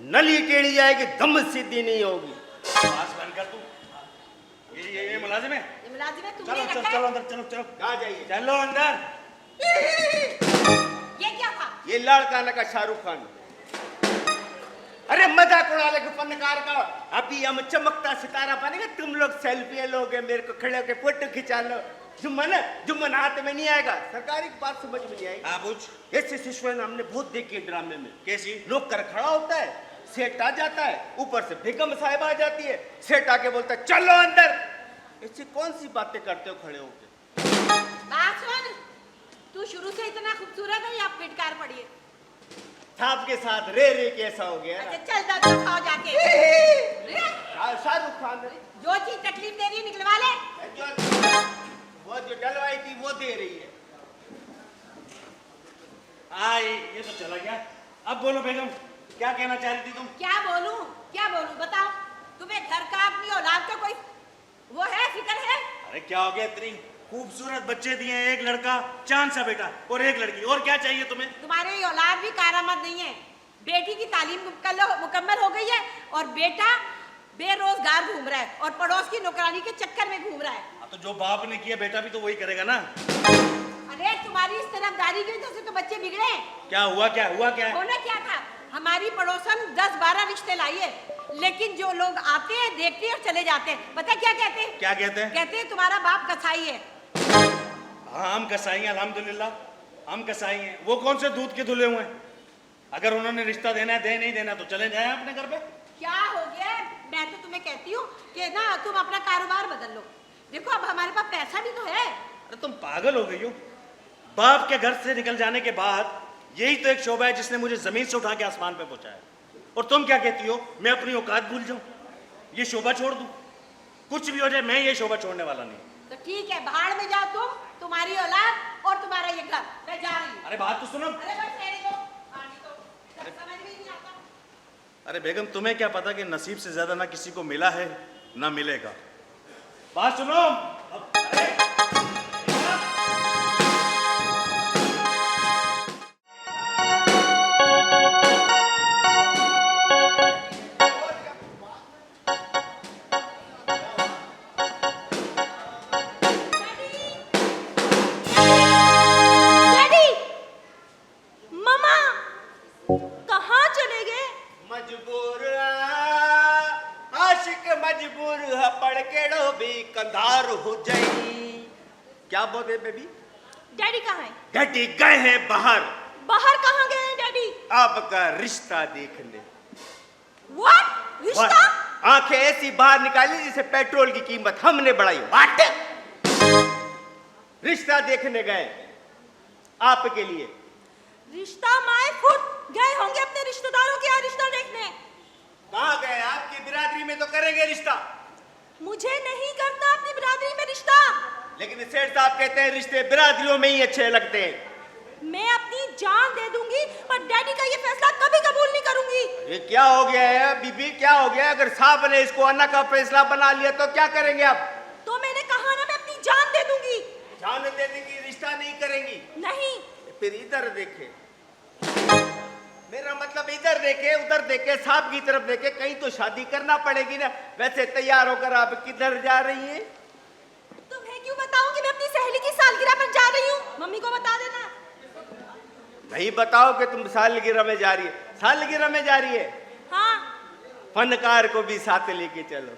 नली टेढ़ी जाएगी, दम सीधी नहीं होगी। पास बंद कर तू। ये मुलाजिम है। ये मुलाजिम है, तुमने चलो रखा चलो है? चलो अंदर, चलो चलो। कहाँ जाइए? चलो अंदर। ये क्या था? ये लड़का लगा शाहरुख खान। अरे मजाक उड़ा ले फनकार का। अभी हम चमकता सितारा बनेगा, तुम लोग सेल्फी लोगे, मेरे को खड़े होकर फोटो खिंचा लो। जुम्मन हाथ में नहीं आएगा। सरकारी की बात समझ में नहीं आएगी। हाँ पूछ। ऐसे सिचुएशन हमने बहुत देखी है ड्रामे में। कैसी? लोग कर खड़ा होता है, सेठ आ जाता है, ऊपर से बेगम साहिब आ जाती है, सेठ आके बोलता है चलो अंदर। ऐसी कौन सी बातें करते हो खड़े होके? बात सुन, तू शुरू से इतना खूबसूरत है या फिटकार पड़ी है? साहब के साथ रे कैसा हो गया? अच्छा चल दो खाओ जाके। शाहरुख खान जो चीज तकलीफ दे रही है निकलवा ले। वो जो डलवाई थी वो दे रही है। हाँ ये तो चला गया। अब बोलो बेगम, क्या कहना चाह रही थी तुम? क्या बोलूं बताओ। तुम्हें घर का अपनी औलाद का कोई वो है, फिक्र है? अरे क्या हो गया? इतनी खूबसूरत बच्चे दिए, एक लड़का चांद सा बेटा और एक लड़की, और क्या चाहिए तुम्हें? तुम्हारे औलाद भी कारामद नहीं है। बेटी की तालीम मुकम्मल हो गई है और बेटा बेरोजगार घूम रहा है और पड़ोस की नौकरानी के चक्कर में घूम रहा है। तो जो बाप ने किया बेटा भी तो वही करेगा ना। अरे तुम्हारी इस तरफदारी की वजह से तो बच्चे बिगड़े। क्या हुआ है? होना क्या था, हमारी पड़ोसन 10-12 रिश्ते लाई है, लेकिन जो लोग आते हैं देखते हैं और चले जाते हैं, पता क्या कहते हैं? क्या कहते हैं? कहते हैं तुम्हारा बाप कसाई है। हाँ हम कसाई हैं, अल्हम्दुलिल्लाह हम कसाई हैं। वो कौन से दूध के धुले हुए हैं? अगर उन्होंने रिश्ता देना है दे, नहीं देना तो चले जाए अपने घर पे। क्या हो गया? मैं तो तुम्हें कहती हूँ कि ना तुम अपना कारोबार बदल लो। देखो अब हमारे पास पैसा भी तो है। अरे तुम पागल हो गई हो। बाप के घर से निकल जाने के बाद यही तो एक शोभा है जिसने मुझे जमीन से उठा के आसमान पे पहुंचाया। और तुम क्या कहती हो मैं अपनी औकात भूल जाऊं, ये शोभा छोड़ दूं? कुछ भी हो जाए मैं ये शोभा छोड़ने वाला नहीं। तो ठीक है, भाड़ में जाओ तुम, तुम्हारी औलाद और तुम्हारा ये घर। मैं जा रही हूँ। अरे बात तो सुनो। अरे बस रहने दो, आने दो, समझ में ही नहीं आता। अरे बेगम तुम्हें क्या पता कि नसीब से ज्यादा ना किसी को मिला है ना मिलेगा। बात सुनो। क्या बोले बेबी? डैडी कहाँ है? डैडी गए हैं बाहर बाहर कहाँ गए हैं डैडी? आपका रिश्ता देखने। व्हाट? रिश्ता? आंखें ऐसी बाहर निकाली जैसे पेट्रोल की कीमत हमने बढ़ाई। व्हाट? रिश्ता देखने गए आपके लिए। रिश्ता माय फुट, गए होंगे अपने रिश्तेदारों के यहाँ रिश्ता देखने। कहाँ गए? आपकी बिरादरी में तो करेंगे रिश्ता। मुझे नहीं करना अपनी बिरादरी में रिश्ता। लेकिन सेठ साहब कहते हैं रिश्ते बिरादरियों में ही अच्छे लगते हैं। मैं अपनी जान दे दूंगी पर डैडी का ये फैसला कभी कबूल नहीं करूंगी। ये क्या हो गया है बीबी, क्या हो गया? अगर साहब ने इसको अन्ना का फैसला बना लिया तो क्या करेंगे आप? तो मैंने कहा ना मैं अपनी जान दे दूंगी। जान दे देंगी, रिश्ता नहीं करेंगी? नहीं। फिर इधर देखे, मेरा मतलब इधर देखे उधर देखे साहब की तरफ देखे, कहीं तो शादी करना पड़ेगी ना। वैसे तैयार होकर आप किधर जा रही हैं? तुम्हें क्यों बताऊं कि मैं अपनी सहेली की सालगिरह पर जा रही हूँ? मम्मी को बता देना। नहीं बताओ कि तुम सालगिरह में जा रही है। सालगिरह में जा रही है? हाँ। फनकार को भी साथ लेके चलो।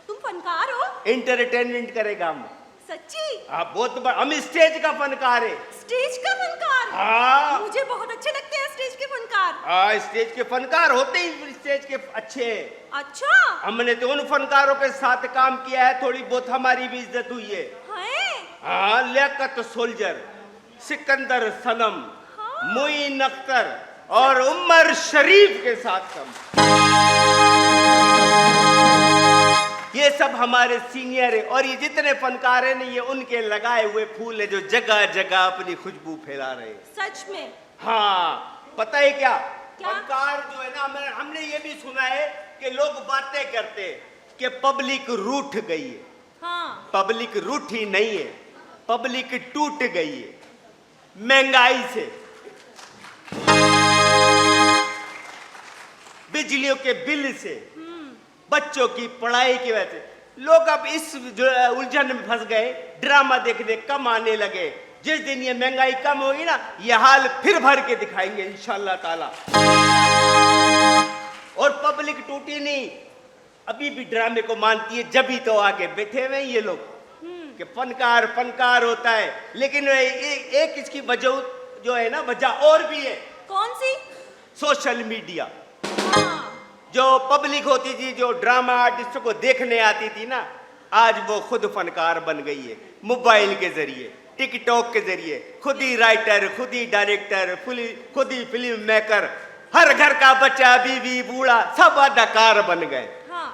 तुम फनकार हो? एंटरटेनमेंट करेगा हम। सच्ची? आप बहुत हम स्टेज का फनकार है। स्टेज का फनकार? हाँ। मुझे बहुत अच्छे लगते हैं स्टेज के फनकार। हाँ, स्टेज के फनकार होते ही स्टेज के अच्छे हैं। अच्छा। हमने तो उन फनकारों के साथ काम किया है, थोड़ी बहुत हमारी भी इज्जत हुई है। हाँ, लियाकत सोल्जर, सिकंदर सनम, हाँ। मोइन अख्तर और उमर शरीफ के साथ हम। ये सब हमारे सीनियर है और ये जितने फनकार हैं ना, ये उनके लगाए हुए फूल है जो जगह जगह अपनी खुशबू फैला रहे हैं। सच में? हाँ, पता है क्या? क्या? फनकार जो है ना, हमने ये भी सुना है कि लोग बातें करते हैं कि पब्लिक रूठ गई है। हाँ। पब्लिक रूठी नहीं है, पब्लिक टूट गई है महंगाई से, बिजलियों के बिल से, बच्चों की पढ़ाई की वजह से। लोग अब इस उलझन में फंस गए, ड्रामा देखने कम आने लगे। जिस दिन ये महंगाई कम होगी ना, ये हाल फिर भर के दिखाएंगे इंशाल्लाह ताला। और पब्लिक टूटी नहीं, अभी भी ड्रामे को मानती है, जब ही तो आगे बैठे हुए ये लोग कि फनकार फनकार होता है। लेकिन एक इसकी वजह जो है ना, वजह और भी है। कौन सी? Social media. हाँ। जो पब्लिक होती थी, जो ड्रामा आर्टिस्ट को देखने आती थी ना, आज वो खुद फनकार बन गई है। मोबाइल के जरिए, टिकटॉक के जरिए, खुद ही राइटर, खुद ही डायरेक्टर, खुद ही फिल्म मेकर, हर घर का बच्चा, बीवी, बूढ़ा, सब अदाकार बन गए। हाँ।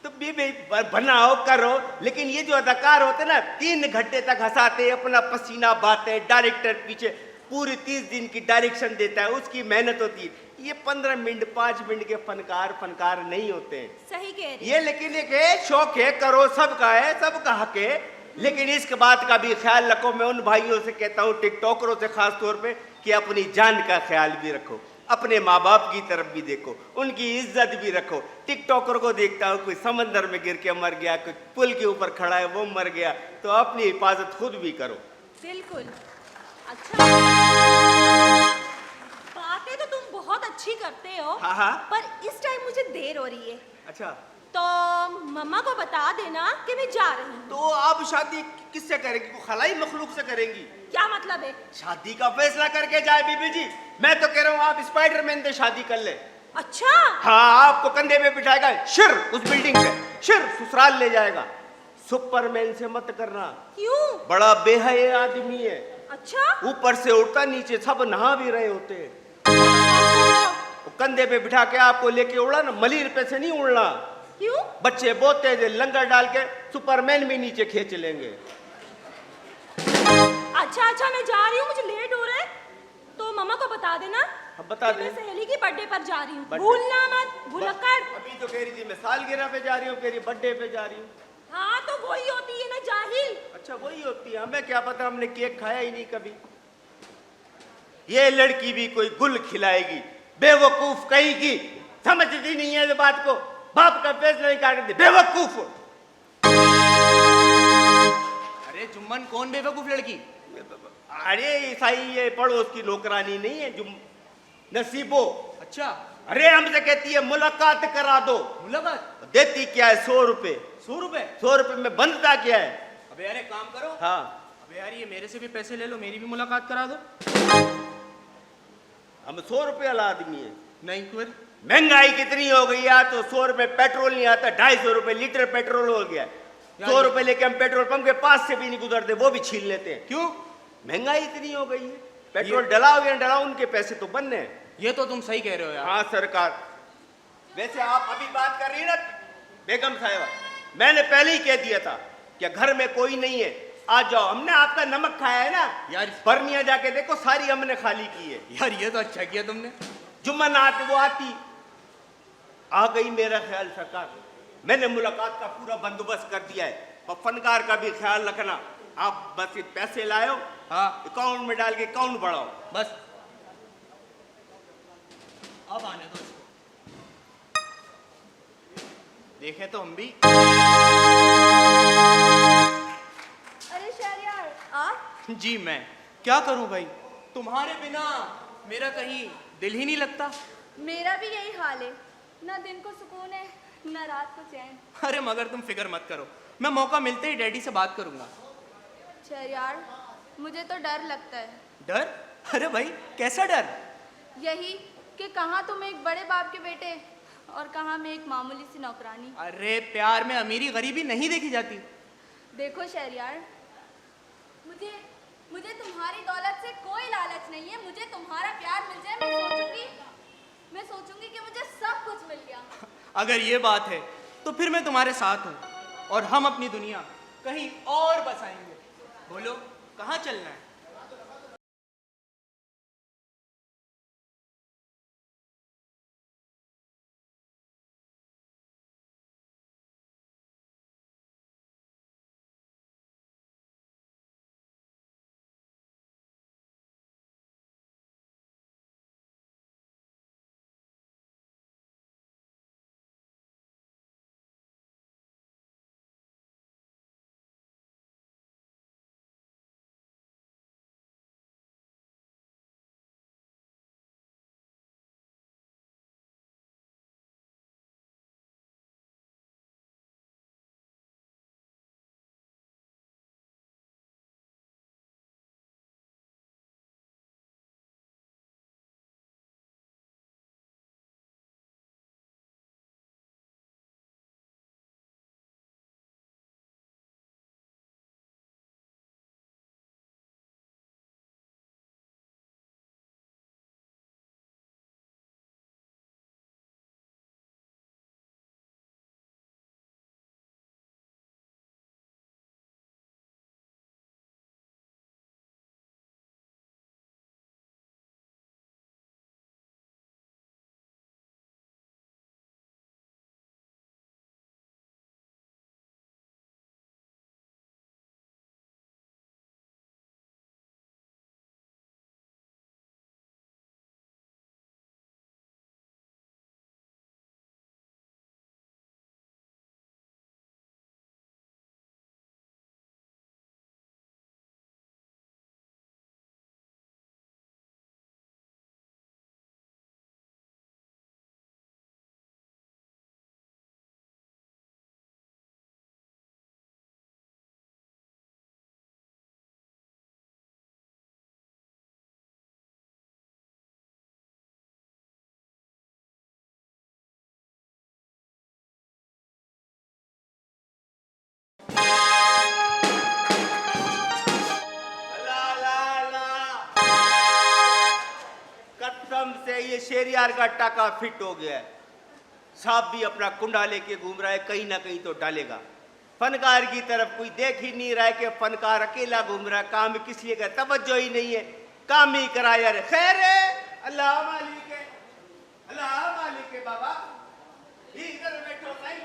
तो बीवी बनाओ करो, लेकिन ये जो अदाकार होते ना, 3 घंटे तक हंसाते, अपना पसीना बहाते, डायरेक्टर पीछे पूरी 30 दिन की डायरेक्शन देता है, उसकी मेहनत होती है। ये 15 मिनट 5 मिनट के फनकार नहीं होते हैं। सही कह रही। ये लेकिन एक है, शौक है, करो, सबका है, सबका हक है, लेकिन इसके बात का भी ख्याल रखो। मैं उन भाइयों से कहता हूँ, टिकटॉकरों से खास तौर पे, कि अपनी जान का ख्याल भी रखो, अपने माँ बाप की तरफ भी देखो, उनकी इज्जत भी रखो। टिकटॉकर को देखता हूँ, कोई समंदर में गिर के मर गया, कोई पुल के ऊपर खड़ा है वो मर गया, तो अपनी हिफाजत खुद भी करो। बिल्कुल। अच्छा, बातें तो तुम बहुत अच्छी करते हो। हाँ हाँ। पर इस टाइम मुझे देर हो रही है। अच्छा, तो मम्मा को बता देना कि मैं जा रही हूँ। तो आप शादी किससे करेंगी? वो खलाई मखलूक से करेंगी? क्या मतलब है? शादी का फैसला करके जाए बीबी जी। मैं तो कह रहा हूँ आप स्पाइडरमैन से शादी कर ले। अच्छा। हाँ, आपको कंधे पे बिठाएगा, शिर उस बिल्डिंग पे, शिर ससुराल ले जाएगा। सुपरमैन से मत करना। क्यों? बड़ा बेहया आदमी है। अच्छा। ऊपर से उड़ता, नीचे सब नहा भी रहे होते हैं। वो कंधे पे बिठा के आपको लेके उड़ा ना, मलीर पे से नहीं उड़ना। क्यों? बच्चे बहुत तेज है, लंगर डाल के सुपरमैन भी नीचे खींच लेंगे। अच्छा अच्छा, मैं जा रही हूँ, मुझे लेट हो रहा है, तो मम्मा को बता देना। अब बता कि दे। मैं सहेली की बर्थडे पर जा रही हूँ, बर्थडे। भूलना मत, भुलक्कड़। अभी तो कह रही थी मैं सालगिरह पे जा रही हूँ, कह रही बर्थडे पे जा रही हूँ। हाँ, तो वही होती है ना जाहिल। अच्छा, वही होती है, हमें क्या पता, हमने केक खाया ही नहीं कभी। ये लड़की भी कोई गुल खिलाएगी, बेवकूफ कहेगी, समझती नहीं है इस बात को, बाप का फैसला नहीं काटती, बेवकूफ। अरे जुम्मन, कौन बेवकूफ लड़की? अरे ईसाई, ये पड़ोस की नौकरानी नहीं है, जो नसीबो। अच्छा। अरे हमसे कहती है मुलाकात करा दो। मुलाकात देती क्या है? 100 रुपए। 100 रुपए? 100 रुपए में बनता क्या है? अबे अरे काम करो, हाँ, अबे यार, ये मेरे से भी पैसे ले लो, मेरी भी मुलाकात करा दो। हम 100 रुपये वाला आदमी है। नहीं क्यों? महंगाई कितनी हो गई यार, तो 100 रुपये पेट्रोल नहीं आता, 250 रुपये लीटर पेट्रोल हो गया। 100 रुपये लेके हम पेट्रोल पंप के पास से भी नहीं गुजरते, वो भी छीन लेते हैं। क्यों? महंगाई इतनी हो गई है। पेट्रोल डलाओ या डलाओ, उनके पैसे तो बनने हैं। ये तो तुम सही कह रहे हो यार। हाँ सरकार। वैसे आप अभी बात कर रही है ना बेगम साहिबा, मैंने पहले ही कह दिया था कि घर में कोई नहीं है, आ जाओ। हमने आपका नमक खाया है ना यार। बर्मिया जाके देखो, सारी हमने खाली की है। यार ये तो अच्छा किया तुमने। जुम्मन आते वो आती आ गई, मेरा ख्याल सरकार। मैंने मुलाकात का पूरा बंदोबस्त कर दिया है, और फनकार का भी ख्याल रखना। आप बस ये पैसे लाओ, हाँ, अकाउंट में डाल के अकाउंट बढ़ाओ बस। अब आने दो इसको, देखे तो हम भी। अरे शहरयार, आप? जी मैं क्या करूं भाई, तुम्हारे बिना मेरा कहीं दिल ही नहीं लगता। मेरा भी यही हाल है, ना दिन को सुकून है ना रात को चैन। अरे मगर तुम फिक्र मत करो, मैं मौका मिलते ही डैडी से बात करूंगा। शहरयार, मुझे तो डर लगता है। डर? अरे भाई कैसा डर? यही कि कहाँ तुम एक बड़े बाप के बेटे और कहाँ मैं एक मामूली सी नौकरानी। अरे प्यार में अमीरी गरीबी नहीं देखी जाती। देखो शहरयार, मुझे तुम्हारी दौलत से कोई लालच नहीं है। मुझे तुम्हारा प्यार मिल जाए, मैं सोचूंगी कि मुझे सब कुछ मिल गया। अगर ये बात है तो फिर मैं तुम्हारे साथ हूँ, और हम अपनी दुनिया कहीं और बसाएंगे। बोलो कहाँ चलना है? ये शेरियार का टाका फिट हो गया है। सांप भी अपना कुंडा लेके घूम रहा है, कहीं ना कहीं तो डालेगा। फनकार की तरफ कोई देख ही नहीं रहा है कि फनकार अकेला घूम रहा है, काम किसी का तवज्जो ही नहीं है, काम ही करा यार। खैर है, अल्लाह मालिक है, अल्लाह मालिक है। बाबा इधर बैठो भाई,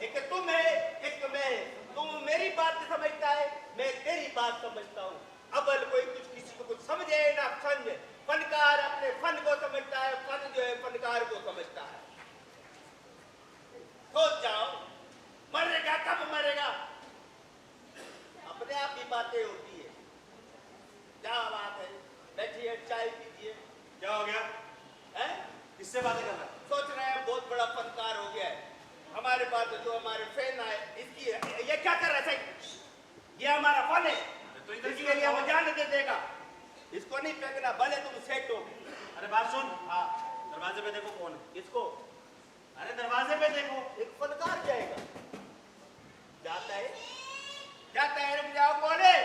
एक तुम है एक मैं। तुम मेरी बात समझता है, मैं तेरी बात समझता हूँ। अबल कोई कुछ किसी को कुछ समझे ना समझे, फनकार अपने फन को समझता है, फन जो है फनकार को समझता है। सोच जाओ, मरेगा कब मरेगा, अपने आप ही बातें होती है। क्या बात है, बैठिए चाय पीजिए। क्या हो गया है? किससे बातें कर रहा है? सोच रहे हैं बहुत बड़ा फनकार हो गया है हमारे पास, जो हमारे फैन आए इसकी। ये क्या कर रहा है? ये हमारा फन है। तो इधर इसके लिए वो जान दे देगा। इसको नहीं फेंकना, भले तुम सेठ हो। अरे बात सुन, हाँ, दरवाजे पे देखो कौन है। इसको अरे दरवाजे पे देखो। एक फनकार जाएगा। जाता है, जाता है, रुक जाओ, कौन है?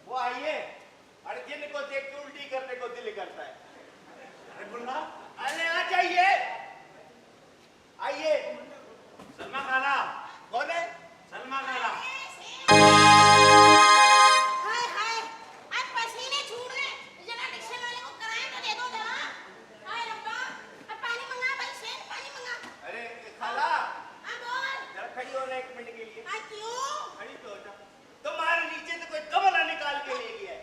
वो आइए। अरे जिनको देख के उल्टी करने को दिल करता है। अरे गुल्ला, अरे आ जाइए, आइए। सलमा खाला। कौन है? सलमा खाला। हाय हाय, आज पसीने छूट रहे, जरा रिक्शे वाले को किराया तो दे दो जरा। हाय रब्बा, अब पानी मंगा भाई, सेठ पानी मंगा। अरे खाला, हाँ बोल। जरा खड़ी हो ना 1 मिनट के लिए। हाँ क्यों? खड़ी तो हो जा। तुम्हारे नीचे से कोई गमला निकाल के ले गया है।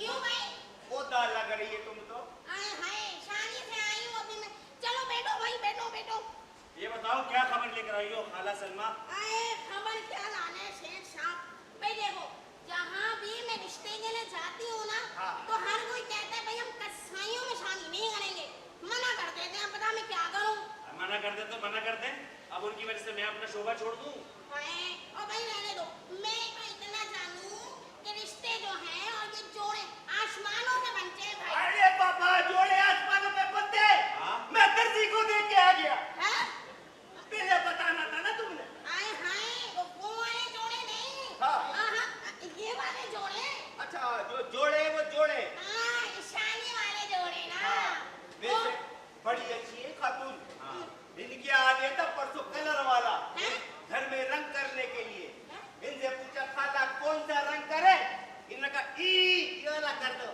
क्यों भाई? वो दाल लग रही है तुम तो। हाय हाय, शादी से आई हूँ अभी मैं। चलो बैठो भाई, बैठो बैठो। ये बताओ क्या खबर लेकर आई हो खाला सलमा? आए खबर क्या लाना है सेठ साहब। भाई देखो, जहाँ भी मैं रिश्ते के लिए जाती हूँ ना, हाँ। तो हर कोई कहता है भाई हम कसाईयों में शादी नहीं करेंगे, मना कर देते हैं। पता मैं क्या करूँ? मना कर दे तो मना कर दे। अब उनकी वजह से मैं अपना शोभा छोड़ दूं? हाय, और भाई रहने दो। मैं तो इतना जानूं कि रिश्ते जो हैं और ये जोड़े आसमानों में बनते हैं भाई। अरे बाबा, जोड़े आसमानों में बनते। हाँ? मैं दर्जी को देख के आ गया। हाँ? पहले बताना था ना तुमने। हाय हाय, वो वाले जोड़े नहीं। हाँ। हाँ, ये वाले जोड़े। अच्छा, जो जोड़े वो जोड़े। हाँ, ईशानी वाले जोड़े ना। वैसे बड़ी अच्छी है खातून। इनके आ गया था परसों कलर वाला, हैं? घर में रंग करने के लिए। इनसे पूछा खाला कौन सा रंग करे? इन्होंने कहा ये वाला कर दो।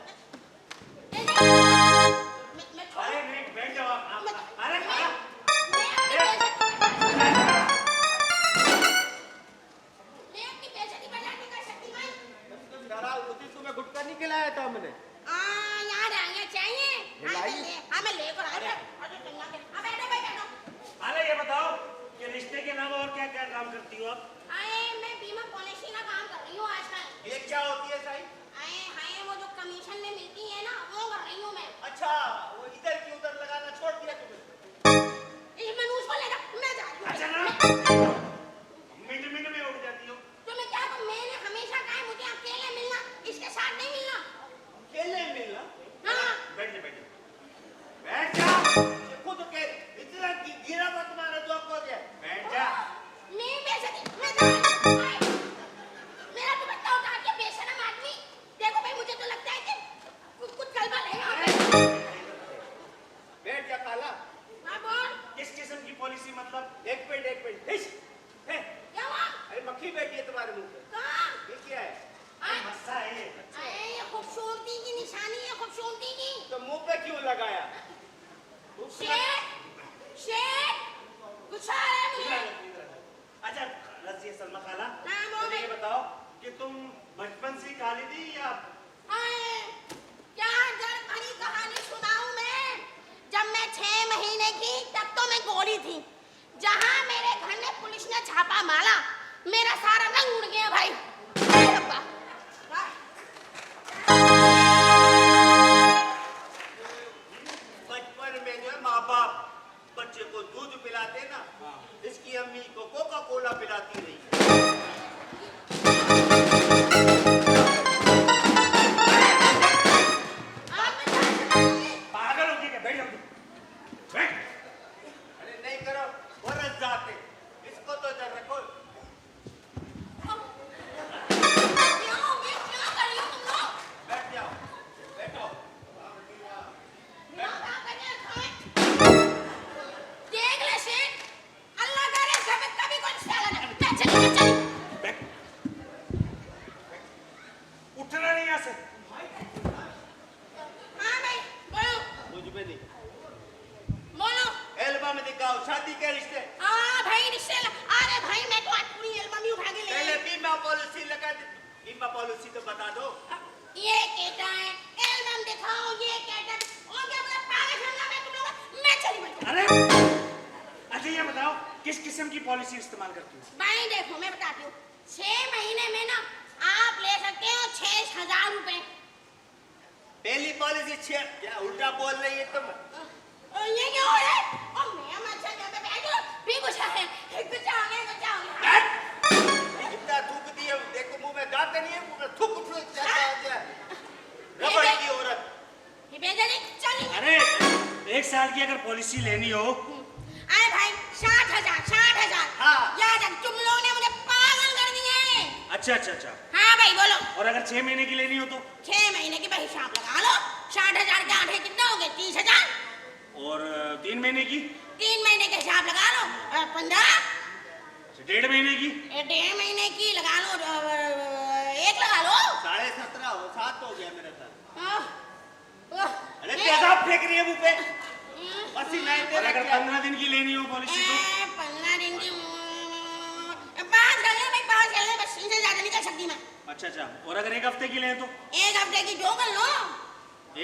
मैं अरे नहीं, बैठ जाओ आप। अरे मैं- खाला, मैं अपनी बेइज्जती बर्दाश्त नहीं कर सकती भाई। जरा उसी तुम्हें गुटका नहीं खिलाया था हमने। याद आ गया, चाहिए? लाइए। हाँ मैं लेकर आ गया। अरे चंगा के। हाँ बैठो भाई बैठो। खाला ये बताओ कि रिश्ते के अलावा और क्या क्या काम करती हो आप? आए मैं बीमा पॉलिसी का काम कर रही हूँ आजकल। ये क्या होती है साईं? आए हाय, वो जो कमीशन में मिलती है ना, वो कर रही हूँ मैं। अच्छा, वो इधर की उधर लगाना छोड़ दिया तुमने। इस मनूस को ले जा, मैं जा रही हूँ। अच्छा ना, मिनट मिनट में उठ जाती हो। तो मैं क्या करूँ? मैंने हमेशा कहा है मुझे अकेले मिलना, इसके साथ नहीं मिलना। अकेले मिलना? हाँ। बैठ जा, बैठ जा। बैठ जा। ये खुद कह रही, इतना गिरा हुआ तुम्हारा जोक हो गया। बैठ जा। मैं बेइज्जती, मैं जा रही हूँ। आए, मेरा दुपट्टा उतार के बेशरम आदमी। देखो भाई, मुझे तो लगता है कि कुछ गड़बड़ है यहाँ पे। बैठ जा खाला। हाँ बोल। किस किस्म की पॉलिसी मतलब? एक मिनट। हिश, है। क्या हुआ? अरे मक्खी बैठी है तुम्हारे मुंह पे। कहाँ? ये क्या है? आए, मस्सा है ये। आए, ये खूबसूरती की निशानी है, खूबसूरती की। तो मुंह पे क्यों लगाया? शेख, गुस्सा आ रहा है मुझे। अच्छा रजिया सलमा खाला, हाँ, वो मुझे ये मैं- बताओ कि तुम बचपन से काली थी या? आए, क्या दर्द भरी कहानी सुनाऊं मैं? जब मैं 6 महीने की तब तो मैं गोरी थी। जहां मेरे घर में पुलिस ने छापा मारा, मेरा सारा रंग उड़ गया भाई। अरे रब्बा। बचपन में जो है माँ बाप बच्चे को दूध पिलाते ना, इसकी अम्मी को कोका कोला पिलाती रही। पागल होगी क्या? बैठ जाओ। बैठ। अरे नहीं करो, बरस जाते। इसको तो जर रखो। क्या कर रही हो तुम लोग? बैठ जाओ, बैठो। देख ले शेख, अल्लाह करे जब कभी कोई रिश्ता लगे। मैं चली। बैठ। उठना नहीं यहाँ से। हाँ भाई, बोलो। मुझ में नहीं। बोलो। एल्बम दिखाओ, शादी के रिश्ते। हाँ भाई रिश्ते अरे भाई मैं तो आज पूरी एल्बम ही उठा के ले पहले आई। बीमा पॉलिसी लगा दे। बीमा पॉलिसी तो बता दो। ये कहता है एल्बम दिखाओ, ये कहता है और क्या बोला, पागल समझा मैं तुम लोग। मैं चली भाई। अरे अच्छा ये बताओ किस किस्म की पॉलिसी इस्तेमाल करती हो? भाई देखो मैं बताती हूँ, 6 महीने में ना आप ले सकते हो 6000 रुपए। पहली पॉलिसी छे क्या उल्टा बोल रही है तुम? ये क्या हो रहा है? मैं मच्छर घर पे बैठ गया, भी कुछ है, कुछ आ गया। इतना थूक दिए, देखो मुंह में दांत नहीं है, मुंह में थूक जाता है। रबड़ की औरत। ये बेचारी चली। अरे 1 साल की अगर पॉलिसी लेनी हो, अरे भाई 60,000 हाँ। याद है तुम लोगों ने मुझे पागल कर दिया है। अच्छा। हाँ भाई बोलो। और अगर 6 महीने की लेनी हो तो? 6 महीने की भाई हिसाब लगा लो। 60,000 के 8 कितना हो गए? 30,000। और 3 महीने की? 3 महीने के हिसाब लगा लो 15। 1.5 महीने की? 1.5 महीने की लगा लो 1 लगा लो। 17.5 हो, 7 हो गया मेरे साथ। अरे नहीं। तेजाब फेंक रही है मुंह पे। पसीना है और तेरा अगर क्या? 15 दिन की लेनी हो पॉलिसी तो? 15 दिन की 5 कर ले भाई, 5 कर ले, बस इनसे ज्यादा नहीं कर सकती मैं। अच्छा। और अगर 1 हफ्ते की लें तो? 1 हफ्ते की जो कर लो।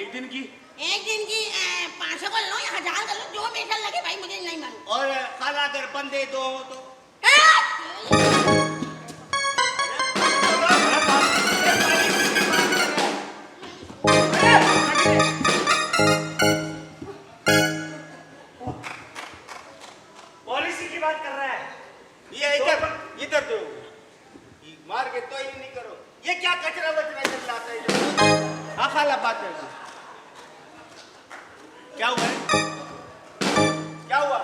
1 दिन की? 1 दिन की 500 कर लो या 1000 कर लो, जो मेरे लगे भाई, मुझे नहीं मालूम। और खाला अगर बंदे 2 हो तो? पॉलिसी की बात कर रहा है। ये इधर दो। मार के तो ही नहीं करो। ये क्या कचरा वचरा चिल्लाता है? हाँ खाला बात है। क्या हुआ है? क्या हुआ?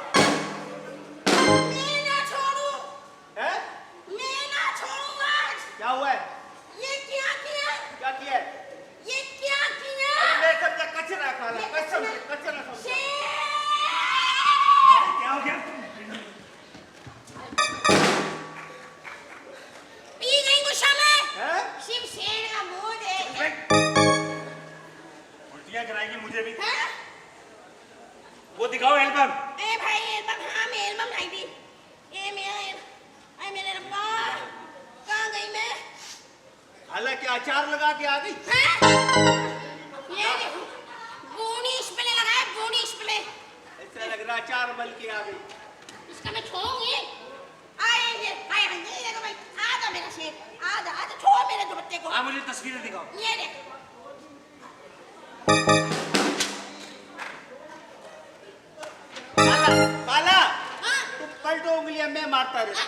मैं ना छोड़ू। हैं? मैं ना छोड़ूंगा। क्या हुआ है? ये क्या किया? क्या किया है? ये क्या किया? अरे मैं समझा कचरा खाला, कसम से कचरा समझा। क्या हो गया? पी गई गुस्सा में। हैं? शिव शेर का मुंह देख। उल्टियां कराएगी मुझे भी। हैं? वो दिखाओ एल्बम। ए भाई एल्बम, हाँ मैं एल्बम लाई थी। ए मेरे रब्बा, कहाँ गई मैं? हालांकि अचार लगा के आ गई। ये देखो, बूढ़ी स्प्रे लगाए, बूढ़ी स्प्रे। ऐसा लग रहा अचार बल के आ गई। इसका मैं छोड़ूंगी। आए ये देखो भाई, आजा मेरा शेर, आजा छोड़ मेरे दुपट्टे को। हाँ मुझे तस्वीरें दिखाओ। ये देख। काला हाँ? तुम पलटो उंगलियां, मैं मारता रहता।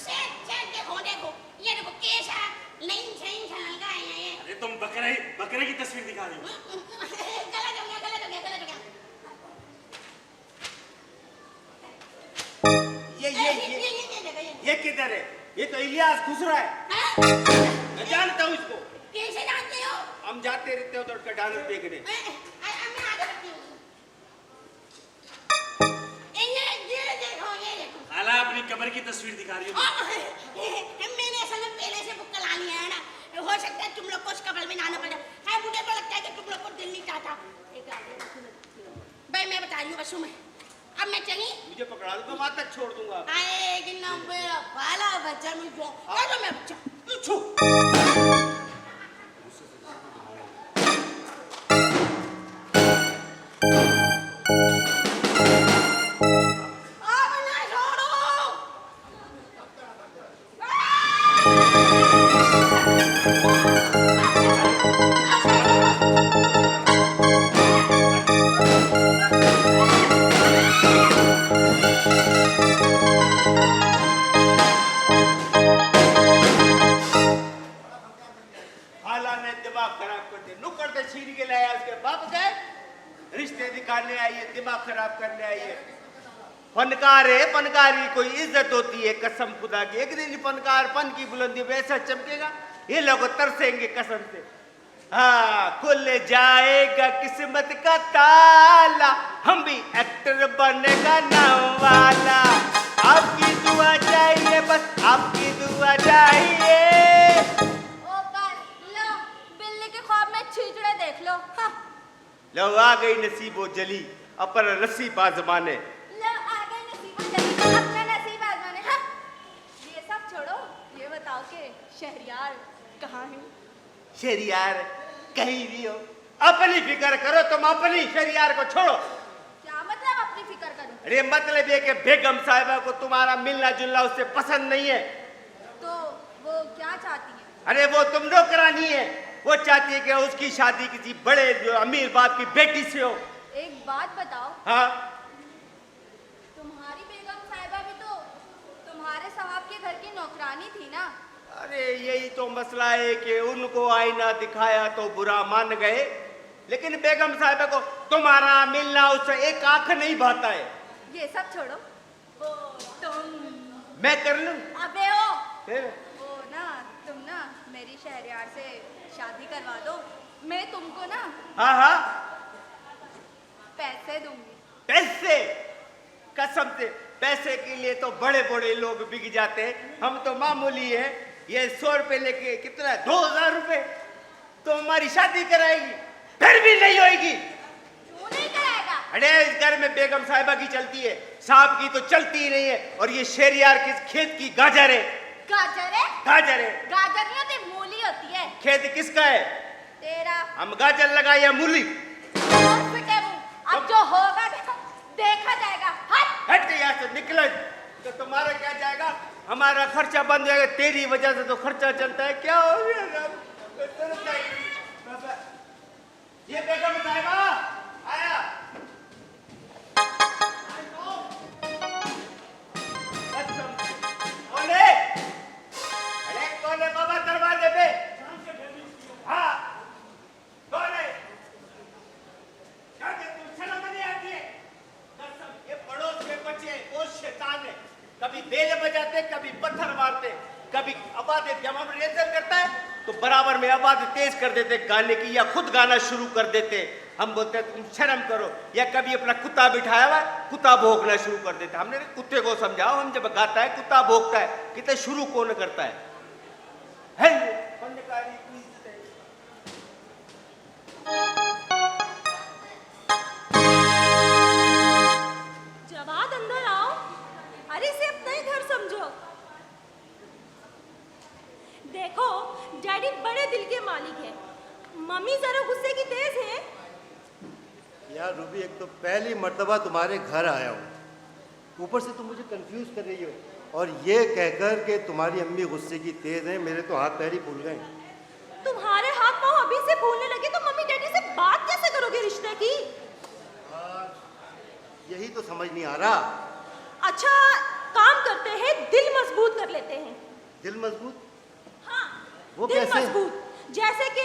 शेर देखो, ये देखो केस है, लाइन लगा है ये। अरे तुम बकरे की तस्वीर दिखा रही हो। गलत हो गया। ये किधर है? ये तो इलियास घुस रहा है। मैं जानता हूँ इसको। कैसे जानते हो? हम जाते रहते हो तो डांस देखने। मैं आगे बढ़ती हूँ। ये देखो। खाला अपनी कमर की तस्वीर दिखा रही हो। मैंने असल में पहले से बुक करा लिया है ना, हो सकता है तुम लोग को उस कबल में आना पड़े। हाँ मुझे तो लगता है कि तुम लोग को दिल नहीं चाहता। भाई मैं बता रही हूँ बसू में, अब मैं चली। मुझे पकड़ा दो तो वहां तक छोड़ दूंगा। आए कि ना मेरा वाला बच्चा मुझे तो मैं बच्चा अब ना छोड़ो। खाला ने दिमाग खराब कर दिया। नुक्कड़ पे छीन के लाया, उसके बाप गए रिश्ते दिखाने आई है, दिमाग खराब करने आई है। फनकार है, फनकारी कोई इज्जत होती है कसम खुदा की। एक दिन फनकार फन की बुलंदी पे ऐसा चमकेगा, ये लोग तरसेंगे कसम से। हाँ खुल जाएगा किस्मत का ताला, हम भी एक्टर बनेगा नाम वाला। आपकी दुआ चाहिए, बस आपकी दुआ चाहिए। ओ पर लो, बिल्ली के ख्वाब में छींचड़े देख लो। हाँ। लो आ गई नसीबो जली अपन रस्सी बाजमाने। लो आ गए नसीबो जली अपना नसीब आजमाने। हाँ। ये सब छोड़ो, ये बताओ कि शहरियार कहाँ है? शहरियार कहीं भी हो, अपनी फिक्र करो। तुम अपनी शहरियार को छोड़ो। क्या मतलब अपनी फिक्र करूं? अरे मतलब ये कि बेगम साहिबा को तुम्हारा मिलना जुलना उससे पसंद नहीं है। तो वो क्या चाहती है? अरे वो तुम नौकरानी है, वो चाहती है कि उसकी शादी किसी बड़े जो अमीर बाप की बेटी से हो। एक बात बताओ, हाँ, तुम्हारी बेगम साहिबा भी तो तुम्हारे साहब के घर की नौकरानी थी ना? अरे यही तो मसला है कि उनको आईना दिखाया तो बुरा मान गए, लेकिन बेगम साहिबा को तुम्हारा मिलना उससे एक आंख नहीं भाता है। ये सब छोड़ो, वो तुम मैं कर लूं? अबे ओ फिर? वो ना तुम ना मेरी शहरयार से शादी करवा दो, मैं तुमको ना हाँ हाँ, पैसे दूंगी। पैसे? कसम से पैसे के लिए तो बड़े बड़े लोग बिक जाते हैं, हम तो मामूली है। ये 100 रुपए लेके कितना, 2000 रुपए तो हमारी शादी कराएगी, फिर भी नहीं होगी। क्यों नहीं कराएगा? अरे इस घर में बेगम साहिबा की चलती है, साहब की तो चलती ही नहीं है। और ये शेरियार किस खेत की गाजर है? गाजर है? गाजर है। गाजर नहीं होती, मूली होती है। खेत किसका है? तेरा। हम गाजर लगाए या मूली? और फिटे मुंह, अब जो होगा देखा जाएगा। हट हट यहाँ से, निकल। तो तुम्हारा क्या जाएगा? हमारा खर्चा बन जाएगा, तेरी वजह से तो खर्चा चलता है। क्या हो गया? ये बेगम साहिबा आया। कौन है? अरे कौन है बाबा दरवाजे पे? हाँ, कौन है? क्या तुम शर्म नहीं आती है? ये पड़ोस के बच्चे वो शैतान है, कभी बेल बजाते, कभी पत्थर मारते, कभी आवाज। जब हम रिहर्सल करता है तो बराबर में आवाज तेज कर देते गाने की, या खुद गाना शुरू कर देते। हम बोलते हैं तुम शर्म करो। या कभी अपना कुत्ता बिठाया हुआ कुत्ता भौंकना शुरू कर देता। हमने कुत्ते को समझाओ, हम जब गाता है कुत्ता भौंकता है, कितने शुरू कौन करता है? जवाद अंदर आओ। अरे इसे अपना ही घर समझो। देखो डैडी बड़े दिल के मालिक हैं, मम्मी जरा गुस्से की तेज है। यार रूबी, एक तो पहली मर्तबा तुम्हारे घर आया हूँ, ऊपर से तुम मुझे कंफ्यूज कर रही हो, और ये कहकर कि तुम्हारी अम्मी गुस्से की तेज है, मेरे तो हाथ पैर ही फूल गए। तुम्हारे हाथ पांव अभी से फूलने लगे तो मम्मी डैडी से बात कैसे करोगे रिश्ते की? यही तो समझ नहीं आ रहा। अच्छा काम करते हैं, दिल मजबूत कर लेते हैं। दिल मजबूत? हाँ, वो दिल कैसे? मजबूत जैसे कि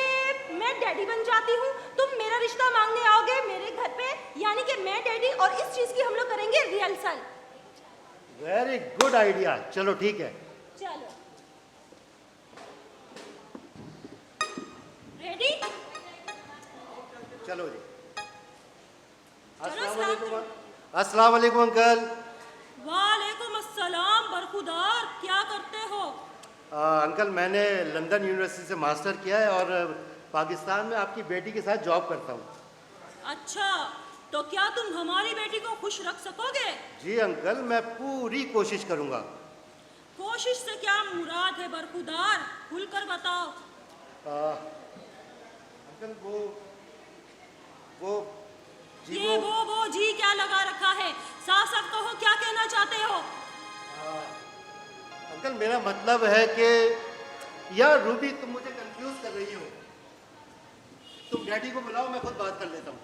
मैं डैडी बन जाती हूँ, तुम मेरा रिश्ता मांगने आओगे मेरे घर पे, यानी कि मैं डैडी, और इस चीज की हम लोग करेंगे रिहर्सल। वेरी गुड आइडिया, चलो ठीक है। चलो रेडी? चलो जी। चलो, अस्सलाम वालेकुम अंकल। वालेकुम अस्सलाम बरखुदार, क्या करते हो? अंकल मैंने लंदन यूनिवर्सिटी से मास्टर किया है और पाकिस्तान में आपकी बेटी के साथ जॉब करता हूँ। अच्छा, तो क्या तुम हमारी बेटी को खुश रख सकोगे? जी अंकल, मैं पूरी कोशिश करूँगा। कोशिश से क्या मुराद है बरखुदार, खुलकर बताओ। अंकल वो जी ये वो जी क्या लगा रखा है? साफ साफ कहो, क्या कहना चाहते हो? अंकल मेरा मतलब है कि यार रूबी, तुम मुझे कंफ्यूज कर रही हो। तुम डैडी को बुलाओ, मैं खुद बात कर लेता हूँ।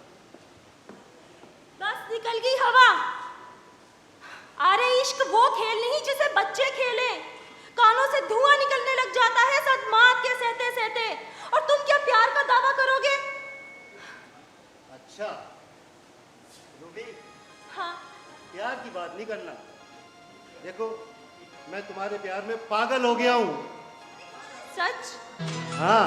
बस निकल गई हवा। अरे इश्क वो खेल नहीं जिसे बच्चे खेले, कानों से धुआं निकलने लग जाता है सदमात के सहते सहते, और तुम क्या प्यार का दावा करोगे? अच्छा रूबी, हाँ, प्यार की बात नहीं करना। देखो मैं तुम्हारे प्यार में पागल हो गया हूँ। सच? हाँ।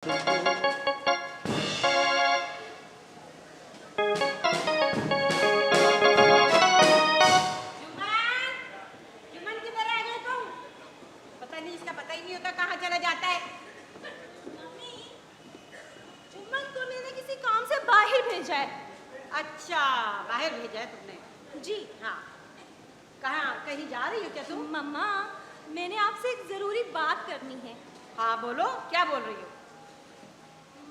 जुम्मन किधर आ गए तुम? पता नहीं, इसका पता ही नहीं होता कहाँ चला जाता है। जुम्मन को मैंने किसी काम से बाहर भेजा है। अच्छा, बाहर भेजा है तुमने? जी हाँ। कहाँ, कहीं जा रही हो क्या तुम? मम्मा, मैंने आपसे एक जरूरी बात करनी है। हाँ बोलो, क्या बोल रही हो?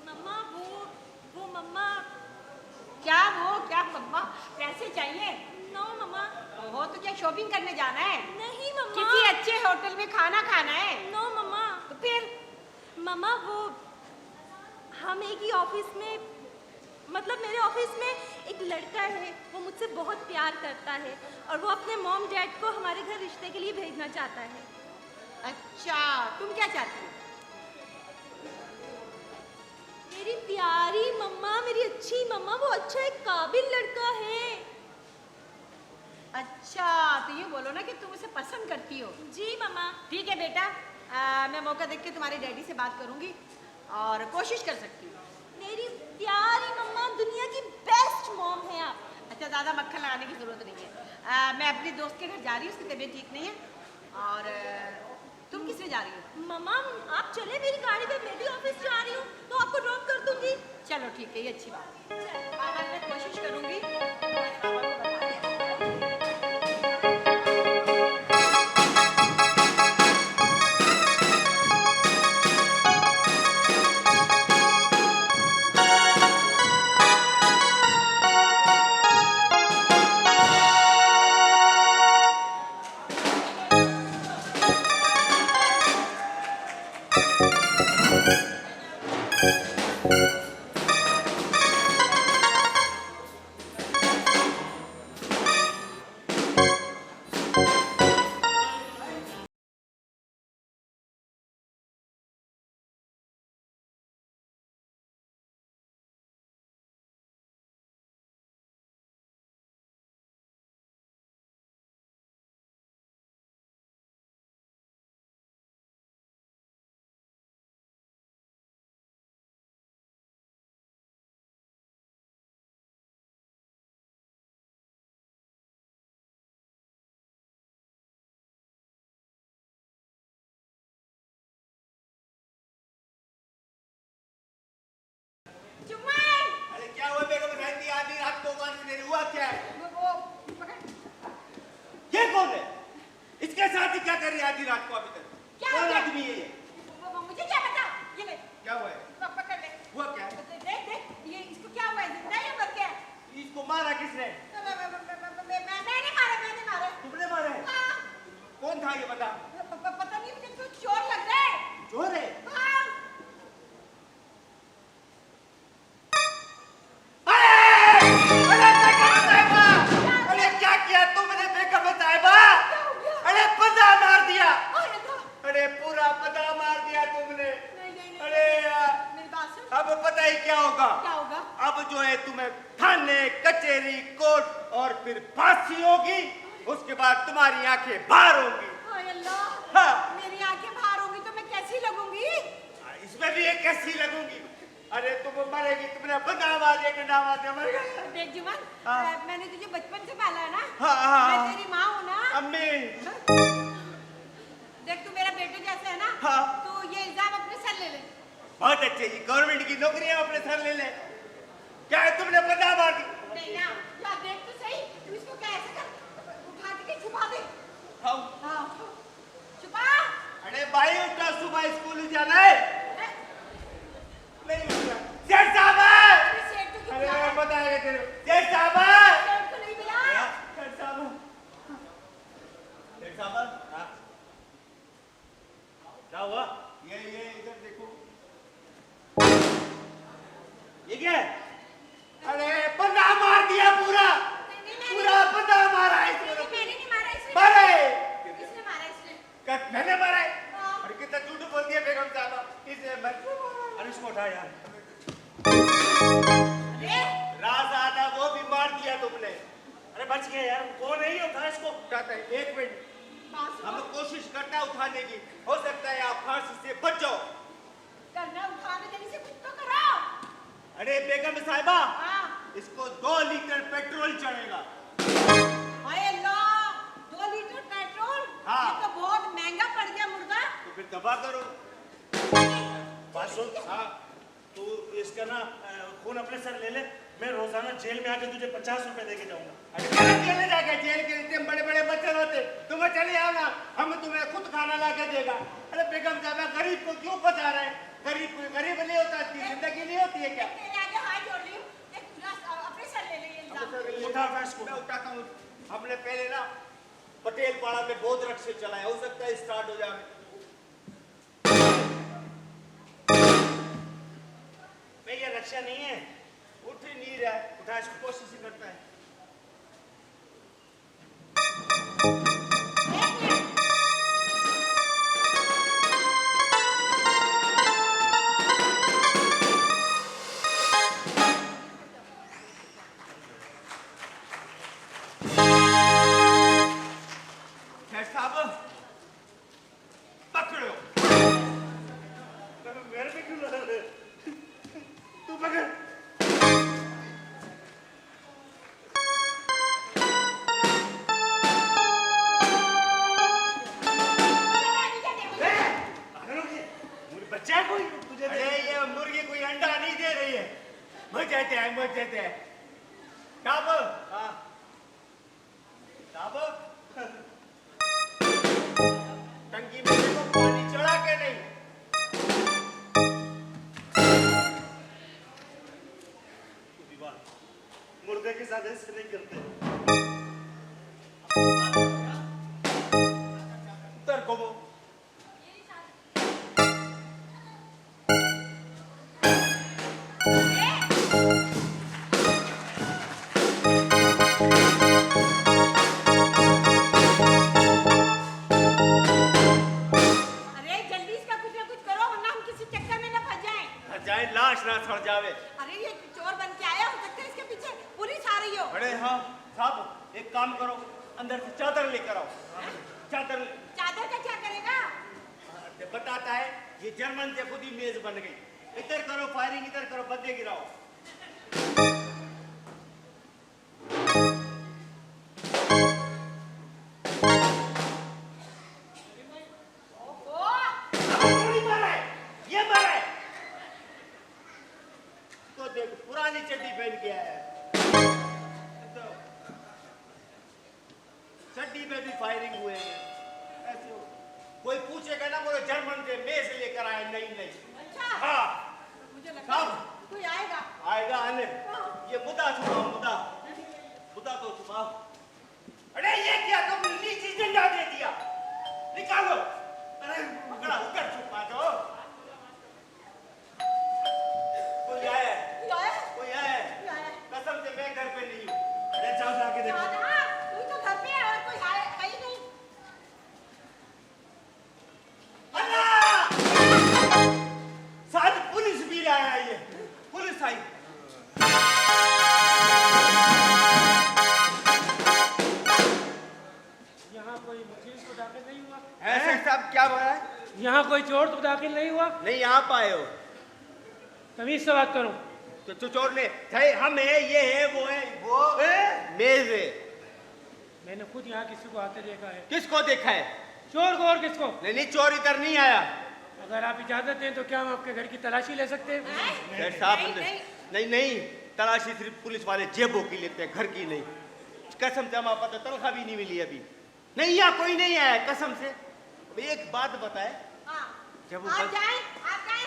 मम्मा वो मम्मा। क्या मम्मा? पैसे चाहिए? नो मम्मा। ओहो, तो क्या शॉपिंग करने जाना है? नहीं मम्मा। किसी अच्छे होटल में खाना खाना है? नो मम्मा। तो फिर? मम्मा वो हम एक ही ऑफिस में, मतलब मेरे ऑफिस में एक लड़का है, वो मुझसे बहुत प्यार करता है और वो अपने मॉम डैड को हमारे घर रिश्ते के लिए भेजना चाहता है। अच्छा, तुम क्या चाहती हो? मेरी प्यारी मम्मा, मेरी अच्छी मम्मा, वो अच्छा एक काबिल लड़का है। अच्छा, तो ये बोलो ना कि तुम उसे पसंद करती हो। जी मम्मा। ठीक है बेटा, मैं मौका देख के तुम्हारे डैडी से बात करूंगी और कोशिश कर सकती हूँ। मेरी प्यारी मम्मा, दुनिया की बेस्ट मॉम है आप। अच्छा, ज़्यादा मक्खन लगाने की ज़रूरत नहीं है। मैं अपनी दोस्त के घर जा रही हूँ, उसकी तबीयत ठीक नहीं है। और तुम किस में जा रही हो? मम्मा आप चले मेरी गाड़ी पे, मैं भी ऑफिस जा रही हूँ तो आपको ड्रॉप कर दूंगी। चलो ठीक है, ये अच्छी बात है। मैं कोशिश करूंगी तुम्हारे पापा को बताने। अरे क्या हुआ बेगम रहती आधी रात को आवाज नहीं हुआ क्या है? ये कौन है? इसके साथ ही क्या कर रही है आधी रात को अभी तक? क्या कौन हो गया? आदमी है ये? मुझे क्या पता? ये ले, क्या हुआ है? पकड़ ले। हुआ क्या है? देख, ये इसको क्या हुआ है? जिंदा है या मर गया? इसको मारा किसने? मैंने मारा। तुमने मारा है? हाँ। कौन था ये बता? पता नहीं, मुझे तो चोर लग रहा है। चोर है? हाँ। अरे क्या किया तुमने बेगम साहिबा? अरे पता मार दिया। अरे पूरा पता मार दिया तुमने। अरे यार, मेरी बात सुन। अब पता ही क्या होगा? क्या होगा? अब जो है तुम्हें थाने, कचहरी, कोर्ट और फिर फांसी होगी। उसके बाद तुम्हारी आंखें बाहर होंगी। हाय अल्लाह। हाँ। मेरी आंखें बाहर होंगी तो मैं कैसी लगूंगी? इसमें भी एक कैसी लगूंगी? अरे तुम मरेगी, तुमने बदनाम आ जाएगी, नाम आते मर गए। देख जुमन, हाँ। मैंने तुझे बचपन से पाला है ना? हाँ। मैं तेरी माँ हूँ ना? अम्मी। देख तू मेरा बेटे जैसा है ना? हाँ। तू ये इल्जाम अपने सर ले ले। बहुत अच्छे जी, गवर्नमेंट की नौकरियां अपने सर ले ले। क्या है तुमने पता मार दी? नहीं ना, या देख तो सही, तू इसको क्या ऐसे कर, उठा के छुपा दे। हाँ। हाँ, छुपा। अरे भाई उठा, सुबह स्कूल जाना है। नहीं उठा। सेठ साहब! अरे सेठ तो अरे कितना है? बताएगा तेरे। सेठ साहब! सेठ को नहीं मिला। सेठ साहब! सेठ साहब! हाँ। क्या हुआ? ये इधर देखो। ये क्या है? अरे बंदा मार दिया पूरा। पूरा बंदा मारा है इसने। मैंने नहीं मारा, इसने मारा है। इसने मारा, इसने। मैंने मारा है? हाँ। अरे कितना झूठ बोल दिया बेगम साहब। इसे मत अरे इसको उठा यार। अरे राज आधा वो भी मार दिया तुमने। अरे बच गया यार, कौन नहीं उठा इसको? उठाता है, एक मिनट। बात सुनो। हम कोशिश करता है उठाने की। हो सकता है आप फांसी से बच जाओ। करना उठाने जल्दी से कुछ तो करो। अरे बेगम साहिबा, हाँ। इसको 2 लीटर पेट्रोल चढ़ेगा। हाय अल्लाह, 2 लीटर पेट्रोल? हाँ। ये तो बहुत महंगा पड़ गया मुर्गा। तो फिर दबा करो। बात सुन, हाँ, तू इसका ना खून अपने सर ले ले। मैं रोजाना जेल में आके तुझे 50 रुपए देके जाऊंगा। अरे मेरा जेल में जाके, जेल के इतने बड़े बड़े बच्चे होते, तुम्हें चले आओ ना, हम तुम्हें खुद खाना ला के देगा। अरे बेगम साहबा, गरीब को क्यों फंसा रहे हैं? गरीब कोई गरीब नहीं होता, इसकी जिंदगी नहीं होती है क्या? तेरे आगे हाथ जोड़ रही हूँ, एक पूरा अपने सर ले ले ये इल्जाम। उठा फैस को। मैं उठाता हूँ। हमने पहले ना पटेल पाड़ा में बहुत रक्शे चलाए, हो सकता है स्टार्ट हो जाए। भाई ये रक्षा नहीं है, उठ ही नहीं रहा है। उठा इसको, कोशिश ही करता है। खैर साहब, पकड़ो। मेरे पे क्यों लगा रहे? तू पकड़। बच्चा है कोई तुझे? अरे ये मुर्गी कोई अंडा नहीं दे रही है। मर जाते हैं, मर जाते हैं। साहब, हाँ साहब, टंकी में देखो पानी चढ़ा के नहीं। मुर्गे के साथ ऐसे नहीं करते। उतर को वो। अरे जल्दी इसका कुछ ना कुछ करो, वरना हम किसी चक्कर में ना फंस जाएं। जाए लाश ना सड़ जावे। अरे ये चोर बन के आया, हो सकता है इसके पीछे पुलिस आ रही हो। अरे हाँ साहब, एक काम करो, अंदर से चादर लेकर आओ। चादर चादर का क्या करेगा? बताता है, ये जर्मन से खुद ही मेज बन गई। इधर करो फायरिंग, इधर करो, बंदे गिराओ। ओहो, नहीं मारा है, ये मारा है। तो देख, पुरानी चड्डी पहन के आया है। तो चड्डी में भी फायरिंग हुए हैं। ऐसे हो। कोई पूछेगा ना, बोलो जर्मन से मेज लेकर आए। नहीं नहीं, अच्छा। हाँ मुझे लगता है साहब। कोई आएगा। आएगा आने। ये मुद्दा छुपाओ, मुद्दा मुद्दा तो छुपाओ। अरे ये क्या, तुम नीची झंडा दे दिया, निकालो। अरे पकड़ा, उधर छुपा दो। कोई आया है? कोई आया? कोई आया है? कोई आया? कसम से मैं घर पे नहीं हूँ। अरे जाओ जाके देखो। राजा, तू तो घर पे है और कोई आया है ही नहीं। अल्लाह! साथ पुलिस भी लाया है। ये पुलिस आई। यहाँ कोई मुखिस तो दाखिल नहीं हुआ? ऐसे साहब क्या बोला है? यहाँ कोई चोर तो दाखिल नहीं हुआ? नहीं आप आए हो तमीज से बात करो। तो चोर ने थे, हम है, ये है, वो है, वो मेज है। मैंने खुद यहाँ किसी को आते देखा है। किसको देखा है? चोर को और किसको? नहीं नहीं, चोर इधर नहीं आया। अगर आप इजाजत दें तो क्या हम आपके घर की तलाशी ले सकते हैं? सेठ साहब, नहीं, नहीं। नहीं नहीं, तलाशी सिर्फ पुलिस वाले जेबों की लेते हैं, घर की नहीं। कसम से हमारा पता तनख्वाह भी नहीं मिली अभी। नहीं, यहाँ कोई नहीं आया कसम से। अब एक बात बताए, हाँ, जब वो आप जाएं,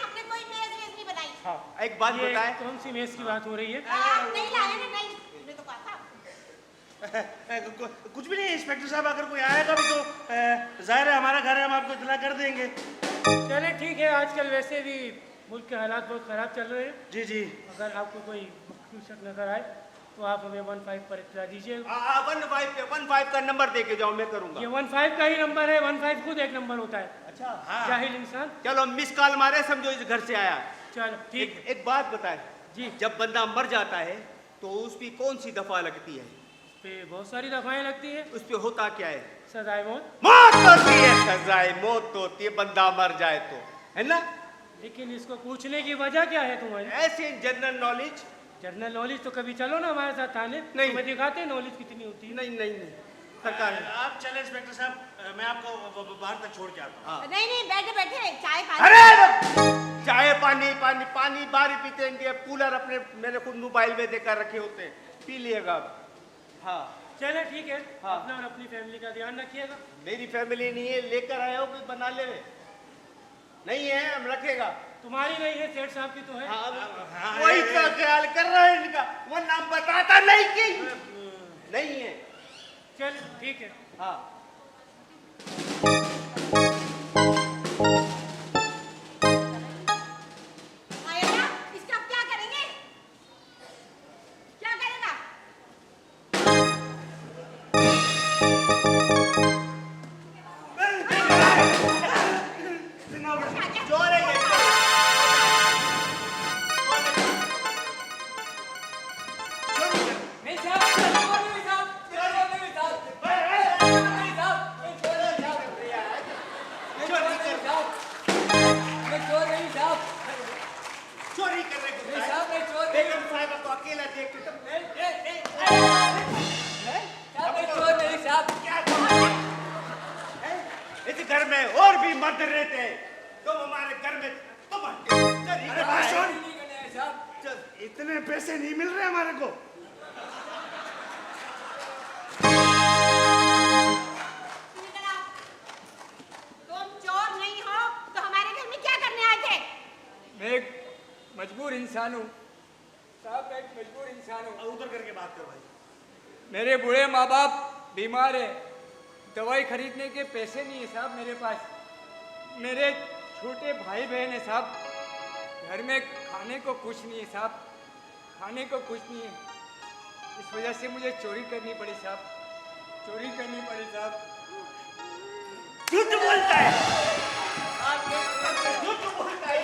हमने कोई मेज वेज नहीं बनाई। हाँ, एक बात ये बताए, कौन सी मेज की बात हो रही है? आप नहीं लाए ना, नहीं, हमने तो कहा था। कुछ भी नहीं, इंस्पेक्टर साहब अगर कोई आएगा भी तो जाहिर है हमारा घर है, हम आपको इतला कर देंगे। चले ठीक है, आजकल वैसे भी मुल्क के हालात बहुत ख़राब चल रहे हैं। जी जी। अगर आपको कोई मखसूस शक नजर आए तो आप हमें 15 पर इत्तला दीजिए। 15 का नंबर दे के जाओ, मैं करूंगा। ये 15 का ही नंबर है, 15 खुद एक नंबर होता है। अच्छा, जाहिल इंसान। चलो मिस कॉल मारे, समझो इस घर से आया। चलो ठीक है। एक बात बताए जी। जब बंदा मर जाता है तो उस पे कौन सी दफा लगती है? उस पे बहुत सारी दफाएं लगती है। उस पे होता क्या है? सजाए मौत। मौत होती है, सजाए मौत होती है, बंदा मर जाए तो, है ना? लेकिन इसको पूछने की वजह क्या है तुम्हारी? ऐसे जनरल नॉलेज। जनरल नॉलेज तो कभी चलो ना हमारे साथ थाने, नहीं। तुम्हें दिखाते हैं नॉलेज कितनी होती है। नहीं नहीं नहीं सरकार आप चले इंस्पेक्टर साहब, मैं आपको बाहर तक छोड़ के आता हूँ। नहीं नहीं, बैठे बैठे चाय पानी। अरे चाय पानी पानी पानी बारी पीते हैं, कूलर अपने मेरे खुद मोबाइल में देकर रखे होते हैं, पी लिएगा। हाँ चले ठीक है, हाँ। अपना और अपनी फैमिली का ध्यान रखिएगा। मेरी फैमिली नहीं है, लेकर आया हो कोई बना ले, नहीं है हम रखेगा। तुम्हारी नहीं है, सेठ साहब की तो है। हाँ, वही का ख्याल कर रहा है इनका, वो नाम बताता नहीं कि नहीं है। चल ठीक है। हाँ आएगा, इसका अब क्या करेंगे? क्या करेगा? चोर है ये। नहीं साहब, नहीं साहब, नहीं साहब, नहीं साहब, मैं चोर नहीं साहब, चोरी कर रहे नहीं साहब, मैं चोर नहीं, बेगम साहिबा को अकेला देख के साहब मैं चोर नहीं साहब। इस घर में और भी मर्द रहते हैं, तुम हमारे घर में तुम अरे भाषण नहीं करना है साहब। इतने पैसे नहीं मिल रहे हमारे को। इधर आओ। तुम चोर नहीं हो तो हमारे घर में क्या करने आए थे? मैं एक मजबूर इंसान हूँ साहब, मैं एक मजबूर इंसान हूँ। उधर करके बात कर भाई। मेरे बूढ़े माँ बाप बीमार है, दवाई खरीदने के पैसे नहीं है साहब मेरे पास। मेरे छोटे भाई बहन है साहब, घर में खाने को कुछ नहीं है साहब, खाने को कुछ नहीं है। इस वजह से मुझे चोरी करनी पड़ी साहब, चोरी करनी पड़ी साहब। झूठ बोलता है, आप झूठ बोलता है।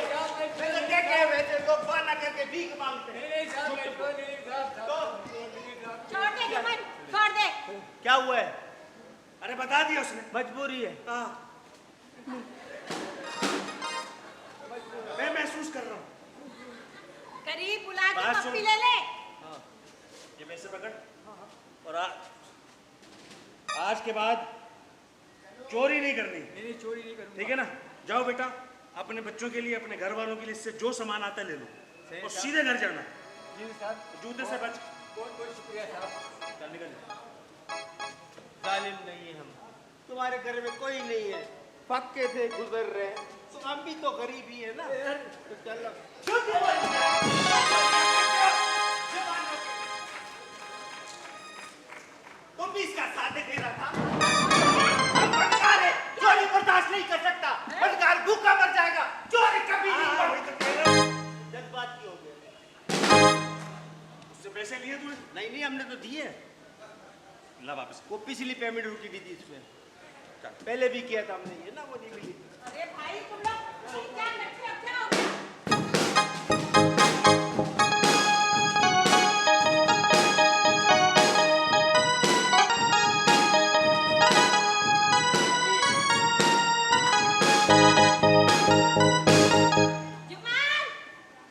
मैंने देखे हैं वैसे लोग बहाना करके भीख मांगते हैं। नहीं साहब, मैं चोर नहीं साहब। छोड़ दे जुम्मन, छोड़ दे। क्या हुआ है? अरे बता दिया उसने। मजबूरी है। हाँ मैं महसूस कर रहा हूँ। करीब बुला के बात सुन। पप्पी ले ले। ये मेरे से पकड़, और आज के बाद चोरी नहीं करनी। नहीं चोरी नहीं करूँगा। ठीक है ना? जाओ बेटा, अपने बच्चों के लिए, अपने घर वालों के लिए इससे जो सामान आता है ले लो और सीधे घर जाना। जी साहब, जूते से बच। बहुत बहुत शुक्रिया साहब। चल निकल जा। जालिम नहीं है हम, तुम्हारे घर में कोई नहीं है, पक्के से गुजर रहे हैं, तो हम भी तो गरीब ही है ना। तो चलो झूठ बोलता है। तुम भी इसका साथ दे रहा था। हम बदकार है, चोरी बर्दाश्त नहीं कर सकता, बदकार भूखा मर जाएगा, चोरी कभी नहीं करेगा। जज्बाती हो गया। उससे पैसे लिए तूने? नहीं नहीं हमने तो दिए, ला वापस। वो पिछली पेमेंट रुकी हुई थी इसमें, पहले भी किया था हमने, ये ना वो नहीं मिली। अरे भाई तुम लोग क्या रखे हो, क्या हो गया? जुम्मन,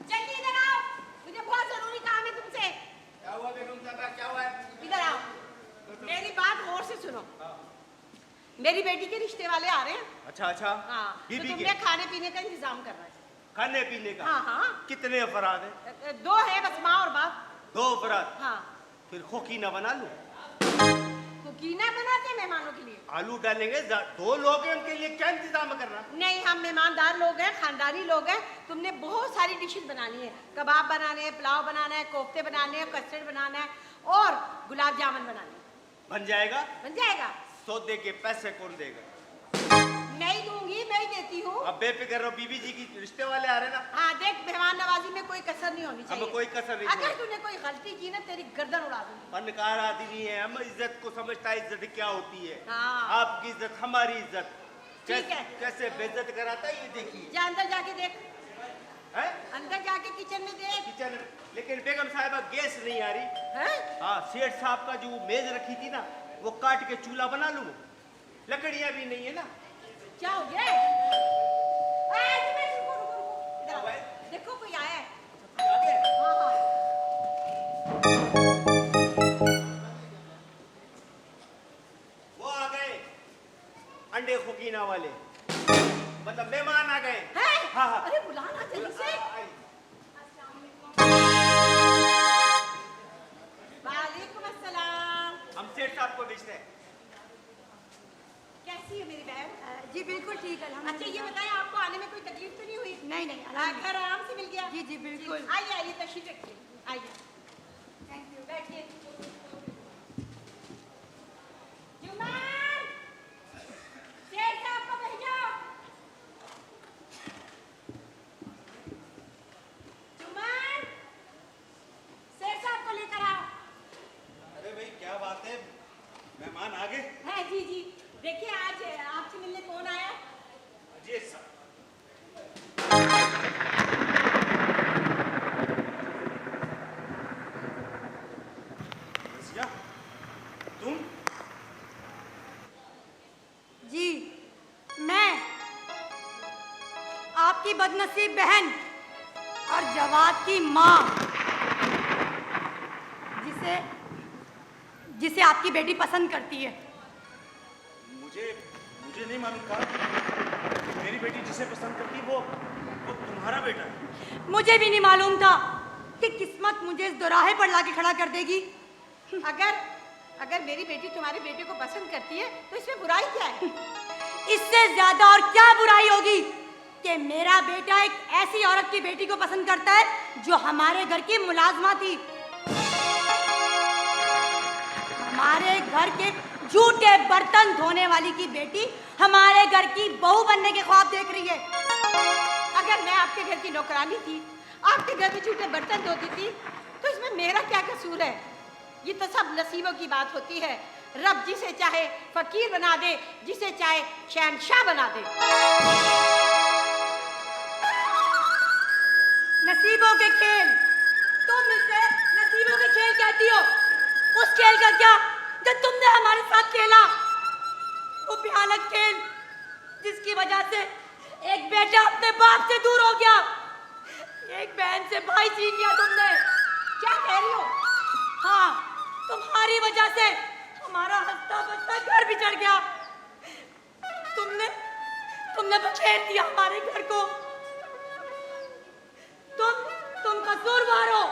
जल्दी इधर आओ, मुझे बहुत जरूरी काम है तुमसे। क्या हुआ बेगम साहबा, क्या हुआ है? इधर आओ, मेरी बात गौर से सुनो। मेरी बेटी के रिश्ते वाले आ रहे हैं। अच्छा अच्छा, हाँ, तो बीबी तुमने के खाने पीने का इंतजाम करना है। खाने पीने का? हाँ हाँ, कितने अफराद है? 2 है बस, माँ और बाप। 2 अफराद? हाँ, फिर खोखीना बना लूं? कुकीना बनाते हैं मेहमानों के लिए। आलू डालेंगे, 2 लोग हैं, उनके लिए क्या इंतजाम करना? नहीं, हम मेहमानदार लोग हैं, खानदानी लोग हैं। तुमने बहुत सारी डिशेस बनानी है, कबाब बनाने हैं, पुलाव बनाना है, कोफ्ते बनाने हैं, कस्टर्ड बनाना है और गुलाब जामुन बनाने हैं। बन जाएगा? बन जाएगा। सौदे के पैसे कौन देगा? मैं ही दूंगी, मैं ही देती हूँ। अब बेफिक्र रहो, बीबी जी की रिश्ते वाले आ रहे ना। हाँ देख, मेहमान नवाजी में कोई कसर नहीं होनी चाहिए। अब कोई कसर नहीं अगर छोड़ेंगे। तूने कोई गलती की ना, तेरी गर्दन उड़ा दूंगी। फनकार आदमी है हम, इज्जत को समझता है इज्जत क्या होती है। हाँ। आपकी इज्जत हमारी इज्जत। ठीक है। कैसे बेइज्जत कराता है ये देखिए। जा अंदर जाके देख, है अंदर जाके किचन में देख। किचन, लेकिन बेगम साहिबा गैस नहीं आ रही। हैं? हाँ, सेठ साहब का जो मेज रखी थी ना, वो काट के चूल्हा बना लूं, लकड़ियां भी नहीं है ना। क्या हो गया? रुको रुको रुको, देखो कोई आया है। आगे हाँ हाँ। वो आ गए अंडे खुकीना वाले, मतलब मेहमान आ गए। हैं? हाँ हाँ। अरे बुलाना जल्दी से। वालेकुम अस्सलाम। हम सेठ साहब को भेजते हैं। कैसी है मेरी बहन? जी बिल्कुल ठीक है। अच्छा ये बताएं, आपको आने में कोई तकलीफ तो नहीं हुई? नहीं नहीं घर आराम से मिल गया? जी जी बिल्कुल। आइए आइए तशरीफ रखिए, आइए। थैंक यू, बैठिए। जुमान, शेर साहब को भेजो। जुमान, शेर साहब को लेकर आओ। अरे भाई क्या बात है, मेहमान आ गए? हाँ जी जी, देखिए आज आपसे मिलने कौन आया? जी साहब। रसिया, तुम? जी मैं आपकी बदनसीब बहन और जवाद की माँ, जिसे जिसे आपकी बेटी पसंद करती है। मुझे नहीं मालूम था कि मेरी बेटी जिसे पसंद करती वो तुम्हारा बेटा है। मुझे भी नहीं मालूम था कि किस्मत मुझे इस दोराहे पर लाके खड़ा कर देगी। अगर मेरी बेटी तुम्हारे बेटे को पसंद करती है तो इसमें बुराई क्या है? इससे ज्यादा और क्या बुराई होगी कि मेरा बेटा एक ऐसी औरत की बेटी को पसंद करता है जो हमारे घर की मुलाजमा थी। हमारे घर के झूठे बर्तन धोने वाली की बेटी हमारे घर की बहू बनने के ख्वाब देख रही है। अगर मैं आपके घर की नौकरानी थी, आपके घर में झूठे बर्तन धोती थी, तो इसमें मेरा क्या कसूर है? ये तो सब नसीबों की बात होती है। रब जिसे चाहे फकीर बना दे, जिसे चाहे शहंशाह बना दे। नसीबों के खेल, तुम इसे नसीबों के खेल कहती हो? उस खेल का क्या जो तुमने हमारे साथ खेला, वो भयानक खेल जिसकी वजह से एक बेटा अपने बाप से दूर हो गया, एक बहन से भाई छीन लिया तुमने। क्या कह रही हो? हाँ, तुम्हारी वजह से हमारा हंसता बसता घर बिछड़ गया। तुमने बखेर दिया हमारे घर को। तुम कसूरवार हो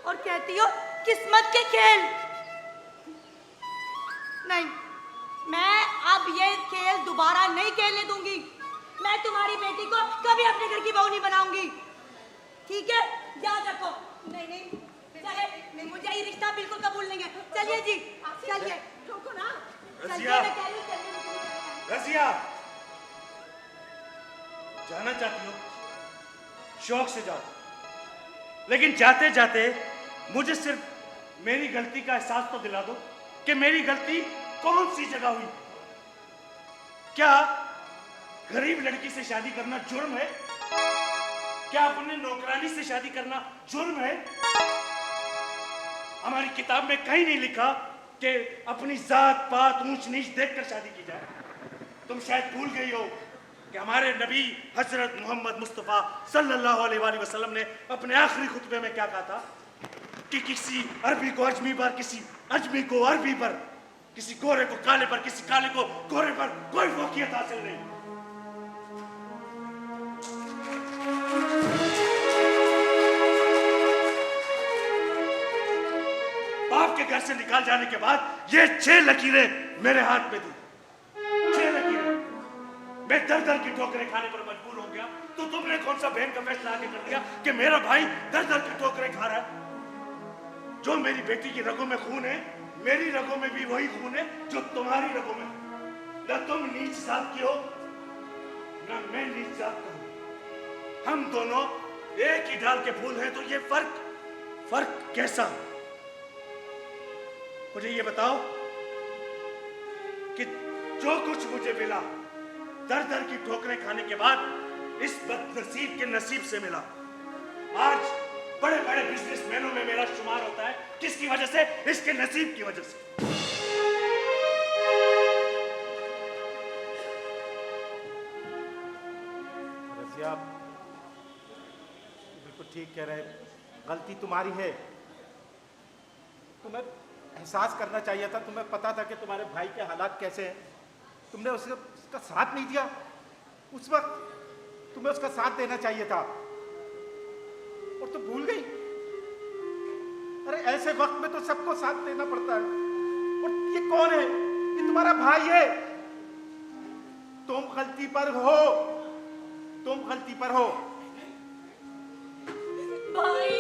और कहती हो किस्मत के खेल। नहीं, मैं अब ये खेल दोबारा नहीं खेलने दूंगी। मैं तुम्हारी बेटी को कभी अपने घर की बहू नहीं बनाऊंगी, ठीक है? याद रखो। नहीं, चले, मुझे ये रिश्ता बिल्कुल कबूल नहीं है। चलिए जी, चलिए। रोको ना। रसिया, रसिया, जाना चाहती हो? शौक से जाओ, लेकिन जाते जाते मुझे सिर्फ मेरी गलती का एहसास तो दिला दो कि मेरी गलती कौन सी जगह हुई। क्या गरीब लड़की से शादी करना जुर्म है? क्या अपने नौकरानी से शादी करना जुर्म है? हमारी किताब में कहीं नहीं लिखा कि अपनी जात पात ऊंच नीच देखकर शादी की जाए। तुम शायद भूल गई हो कि हमारे नबी हजरत मोहम्मद मुस्तफ़ा सल्लल्लाहु अलैहि वसल्लम ने अपने आखिरी खुतबे में क्या कहा था कि किसी अरबी को अजमी पर, किसी अजमी को अरबी पर, किसी गोरे को काले पर, किसी काले को गोरे पर कोई फौकियत हासिल नहीं। बाप के घर से निकाल जाने के बाद ये 6 लकीरें मेरे हाथ में थी। 6 लकीरें। मैं दर दर की ठोकरें खाने पर मजबूर हो गया, तो तुमने कौन सा बहन का फैसला आगे कर दिया कि मेरा भाई दर दर की ठोकरें खा रहा है? जो मेरी बेटी की रगों में खून है, मेरी रगों में भी वही खून है जो तुम्हारी रगों में। न तुम नीच जात की हो, न मैं नीच जात का हूं। हम दोनों एक ही डाल के फूल हैं, तो ये फर्क कैसा? मुझे ये बताओ कि जो कुछ मुझे मिला दर दर की ठोकरें खाने के बाद इस बदनसीब के नसीब से मिला। आज बड़े बड़े बिजनेसमैनों में मेरा शुमार होता है। किसकी वजह से? इसके नसीब की वजह से। रसिया, बिल्कुल ठीक कह रहे, गलती तुम्हारी है। तुम्हें एहसास करना चाहिए था, तुम्हें पता था कि तुम्हारे भाई के हालात कैसे हैं, तुमने उसका साथ नहीं दिया। उस वक्त तुम्हें उसका साथ देना चाहिए था और तुम भूल गई। अरे ऐसे वक्त में तो सबको साथ देना पड़ता है। और ये कौन है? ये तुम्हारा भाई है। तुम गलती पर हो, तुम गलती पर हो। भाई,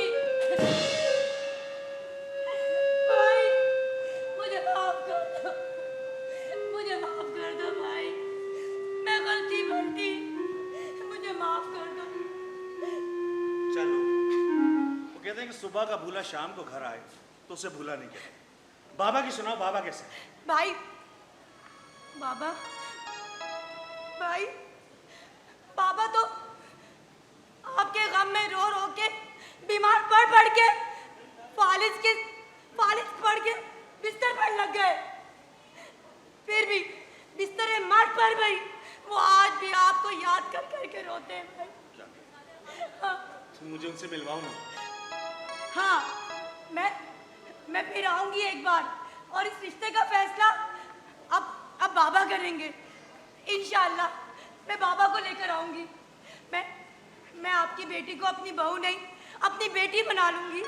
भाई, मुझे माफ कर दो, मुझे माफ कर दो भाई, मैं गलती कर दी, मुझे माफ कर दो। चलो, वो कहते हैं कि सुबह का भूला शाम को घर आए तो उसे भूला नहीं कहते। बाबा की सुनाओ, बाबा कैसे? भाई, बाबा, भाई, बाबा तो आपके गम में रो रो के, बीमार पड़ के, फालिज पड़ के बिस्तर पर लग गए। फिर भी बिस्तर में मर पड़ गई, वो आज भी आपको याद कर करके रोते हैं भाई। हाँ, तुम मुझे उनसे मिलवाओ ना। हाँ, मैं फिर आऊंगी एक बार और इस रिश्ते का फैसला अब बाबा करेंगे। इंशाअल्लाह मैं बाबा को लेकर आऊंगी। मैं आपकी बेटी को अपनी बहू नहीं, अपनी बेटी बना लूंगी।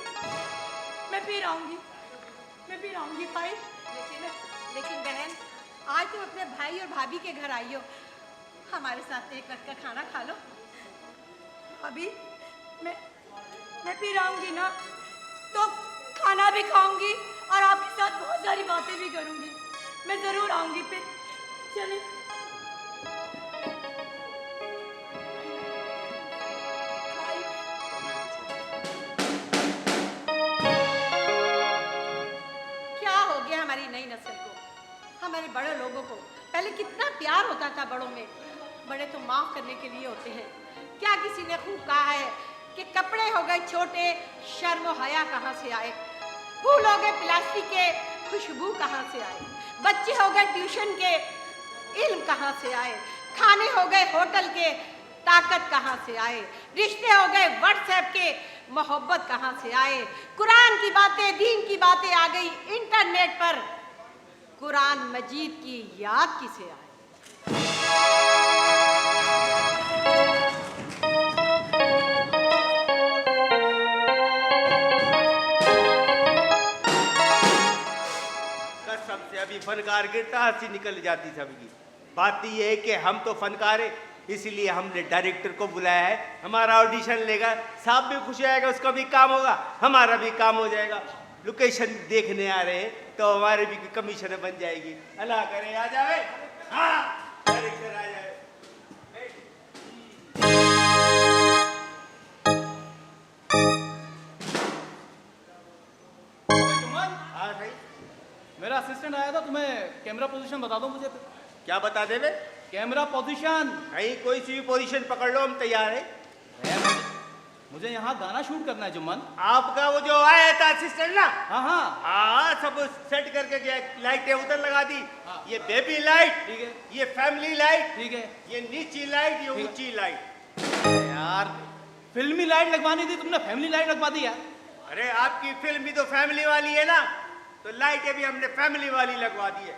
मैं फिर आऊंगी भाई। लेकिन बहन, आज तुम अपने भाई और भाभी के घर आई हो, हमारे साथ एक वक्त का खाना खा लो। अभी मैं फिर आऊंगी ना, तो खाना भी खाऊंगी और आपके साथ बहुत सारी बातें भी करूंगी। मैं जरूर आऊंगी फिर। चलिए। क्या हो गया हमारी नई नस्ल को, हमारे बड़े लोगों को? पहले कितना प्यार होता था बड़ों में। बड़े तो माफ करने के लिए होते हैं। क्या किसी ने खूब कहा है कि कपड़े हो गए छोटे, शर्म और हया कहाँ से आए? फूल हो गए प्लास्टिक के, खुशबू कहाँ से आए? बच्चे हो गए ट्यूशन के, इल्म कहाँ से आए? खाने हो गए होटल के, ताकत कहाँ से आए? रिश्ते हो गए व्हाट्सएप के, मोहब्बत कहाँ से आए? कुरान की बातें, दीन की बातें आ गई इंटरनेट पर, कुरान मजीद की याद किसे आए? कसम से अभी फनकार गिरता हंसी निकल जाती सबकी। बात ये है कि हम तो फनकार है, इसलिए हमने डायरेक्टर को बुलाया है। हमारा ऑडिशन लेगा, साहब भी खुश आएगा, उसका भी काम होगा, हमारा भी काम हो जाएगा। लोकेशन देखने आ रहे हैं तो हमारे भी कमीशन बन जाएगी। अल्लाह करे आ जाए। हाँ, डायरेक्टर आ जाए। हाँ भाई, मेरा असिस्टेंट आया था, तुम्हें कैमरा पोजीशन बता दो मुझे। क्या बता दे? Camera position. कहीं कोई सी भी पोजीशन पकड़ लो, हम तैयार है। मुझे यहाँ गाना शूट करना है जुम्मन। आपका वो जो आया था असिस्टेंट ना? हाँ, सब सेट करके गया। लाइटें उधर लगा दी। ये बेबी लाइट, ठीक है, ये फैमिली लाइट, ठीक है, ये नीची लाइट, ये ऊंची लाइट। यार फिल्मी लाइट लगवानी थी, तुमने फैमिली लाइट लगवा दी यार। अरे आपकी फिल्म भी तो फैमिली वाली है ना, तो लाइटें भी हमने फैमिली वाली लगवा दी है।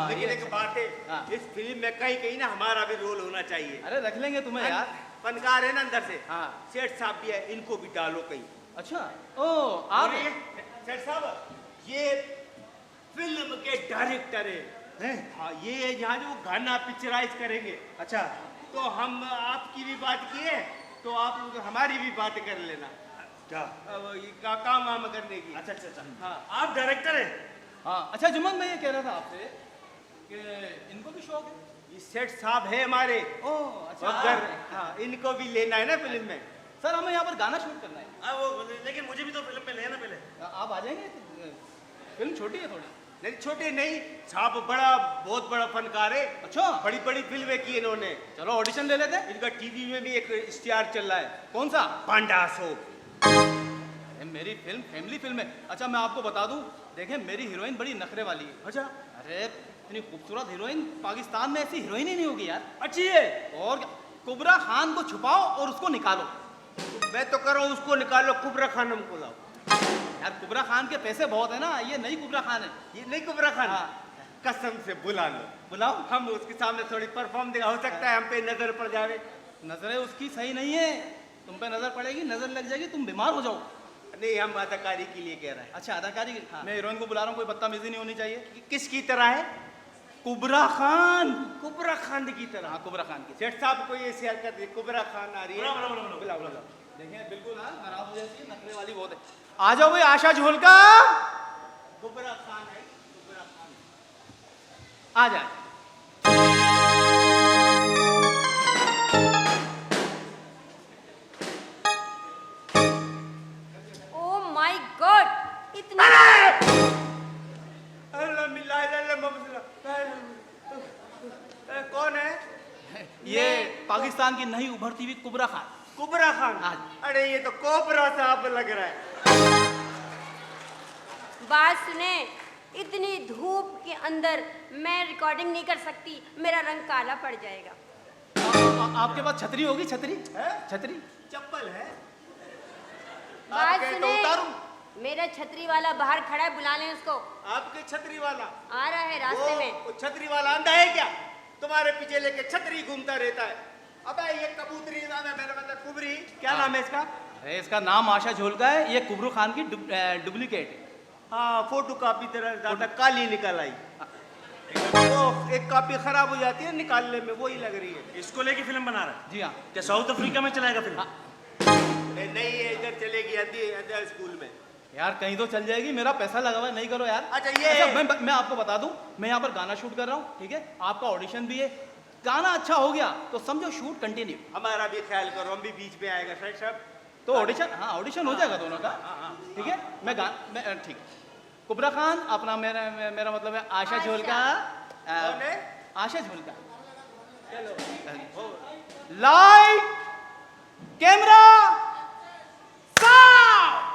लेकिन एक बात है, इस फिल्म में कहीं कहीं ना हमारा भी रोल होना चाहिए। अरे रख लेंगे तुम्हें यार। फनकार है ना अंदर से। हाँ, सेठ साहब भी है, इनको भी डालो कहीं। अच्छा, ओ आप सेठ साहब ये फिल्म के डायरेक्टर है। हाँ, ये यहाँ जो गाना पिक्चराइज करेंगे। अच्छा, तो हम आपकी भी बात किए, तो आप लोग हमारी भी बात कर लेना। क्या काम वाम करने की। अच्छा अच्छा अच्छा। हाँ, आप डायरेक्टर हैं? हाँ, अच्छा जुम्मन, मैं ये कह रहा था आपसे कि इनको भी शौक है। ये सेठ साहब है हमारे। ओह अच्छा। हाँ, इनको भी लेना है ना फिल्म में। सर हमें यहाँ पर गाना शूट करना है। लेकिन मुझे भी तो फिल्म में लेना पहले। आप आ जाएंगे? फिल्म छोटी है थोड़ी। नहीं छोटे नहीं साहब, बहुत बड़ा फनकार है। अच्छा, बड़ी बड़ी फिल्में की इन्होंने। चलो ऑडिशन ले लेते हैं। इनका टीवी में भी एक इश्तिहार चल रहा है। कौन सा? पांडा सो। मेरी फिल्म फैमिली फिल्म है। अच्छा मैं आपको बता दूं, देखें मेरी हीरोइन बड़ी नखरे वाली है। अच्छा, अरे इतनी खूबसूरत हीरोइन पाकिस्तान में ऐसी हीरोइन ही नहीं होगी यार। अच्छी है। और कुबरा खान को छुपाओ और उसको निकालो। मैं तो कर रहा हूँ उसको निकालो, कुबरा खान हमको लाओ। यार कुबरा खान के पैसे बहुत है ना, ये नई कुबरा खान है। ये नहीं कुबरा खान? कसम से बुला लो। बुलाओ। हम उसके सामने थोड़ी परफॉर्म देगा, हो सकता है हम पे नजर पड़ जावे। नजरें उसकी सही नहीं है, तुम पे नजर पड़ेगी, नजर लग जाएगी, तुम बीमार हो जाओ। नहीं, हम अदाकारी के लिए कह रहे हैं। अच्छा अदाकारी मैं हीरोइन को बुला रहा हूँ, कोई बदतमीजी नहीं होनी चाहिए। किसकी तरह है? कुबरा खान। कुबरा खान की तरह? हाँ कुबरा खान की। सेठ साहब को ये हरकत है, कुबरा खान आ रही है। बुलाओ बुलाओ। देखिए बिल्कुल हाँ खराब हो जाती है, नखरे वाली बहुत है। आ जाओ भाई आशा झोलका। कुबरा खान है, कुबरा खान आ जाए। ओह माय गॉड, इतना कौन है? ये पाकिस्तान की नई उभरती हुई कुबरा खान। कुबरा खान? अरे ये तो कोबरा साहब लग रहा है। बात सुने, इतनी धूप के अंदर मैं रिकॉर्डिंग नहीं कर सकती, मेरा रंग काला पड़ जाएगा। आपके पास छतरी होगी? छतरी है? छतरी चप्पल है? बात तो सुने, उतारूं? मेरा छतरी वाला बाहर खड़ा है, बुला लें उसको। आपके छतरी वाला आ रहा है रास्ते में। वो छतरी वाला अंधा है क्या? तुम्हारे पीछे लेके छतरी घूमता रहता है। अबे ये कबूतरी मेरा मतलब कुबरी, क्या नाम है इसका? अरे इसका नाम आशा झोलका है, ये कुबरू खान की डुप्लीकेट है। हाँ, फोटो कॉपी तरह ज्यादा काली निकल आई। तो एक कॉपी खराब हो जाती है निकालने में, वही लग रही है। इसको लेके फिल्म बना रहा है? जी हाँ। क्या साउथ अफ्रीका में चलाएगा फिल्म? नहीं है, इधर चलेगी अदर स्कूल में। यार कहीं तो चल जाएगी, मेरा पैसा लगा हुआ है, नहीं करो यार। अच्छा ये मैं आपको बता दूं, मैं यहाँ पर गाना शूट कर रहा हूँ, ठीक है? आपका ऑडिशन भी है, गाना अच्छा हो गया तो समझो शूट कंटिन्यू। हमारा भी ख्याल करो, हम भी बीच में आएगा सर साहब। तो ऑडिशन, हाँ ऑडिशन हो जाएगा दोनों का, ठीक है? मैं ठीक है। कुबरा खान अपना मेरा मतलब है Asha Jholka. Asha Jholka. Light camera sound.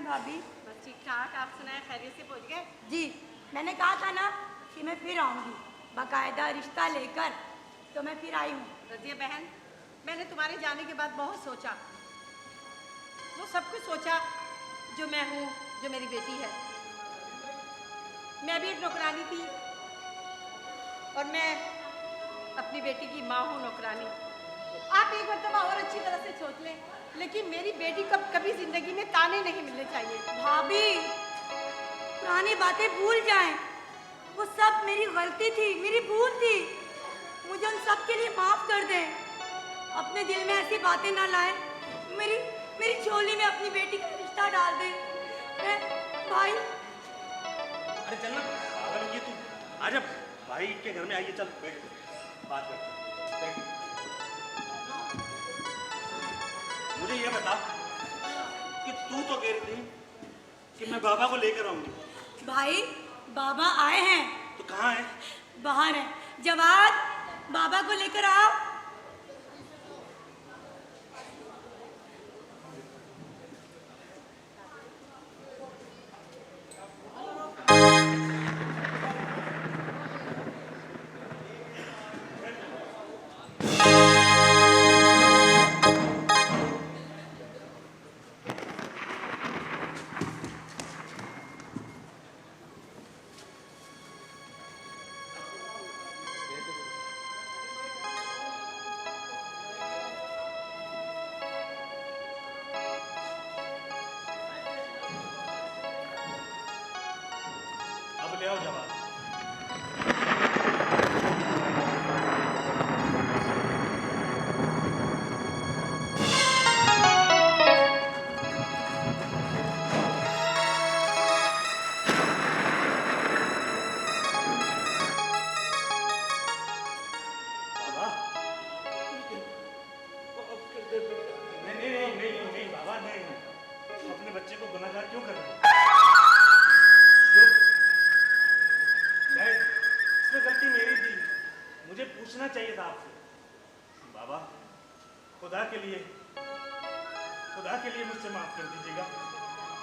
भाभी? बस ठीक ठाक, आप सुनाए खैरियत से पहुंच गए? जी, मैंने कहा था ना कि मैं फिर आऊंगी, बाकायदा रिश्ता लेकर, तो मैं फिर आई हूँ। रजिया बहन, मैंने तुम्हारे जाने के बाद बहुत सोचा, वो सब कुछ सोचा जो मैं हूँ, जो मेरी बेटी है। मैं भी एक नौकरानी थी और मैं अपनी बेटी की माँ हूँ, नौकरानी। आप एक मरतबा और अच्छी तरह से सोच लें, लेकिन मेरी बेटी को कभी जिंदगी में ताने नहीं मिलने चाहिए। भाभी, पुरानी बातें भूल जाएं, वो सब मेरी गलती थी, मेरी भूल थी, मुझे उन सब के लिए माफ कर दें। अपने दिल में ऐसी बातें ना लाएं, मेरी झोली में अपनी बेटी का रिश्ता डाल दें। भाई, अरे चल ना, अगर ये तू आजा भाई के घर में आइए, चल बैठ बात करते हैं। मुझे ये बता कि तू तो कह रही थी कि मैं बाबा को लेकर आऊंगी। भाई बाबा आए हैं। तो कहाँ है? बाहर है। जवाद, बाबा को लेकर आओ। बच्चे को गुनहगार क्यों कर रहे हैं? जो शायद इसमें गलती मेरी थी, मुझे पूछना चाहिए था आपसे। बाबा, खुदा के लिए मुझसे माफ कर दीजिएगा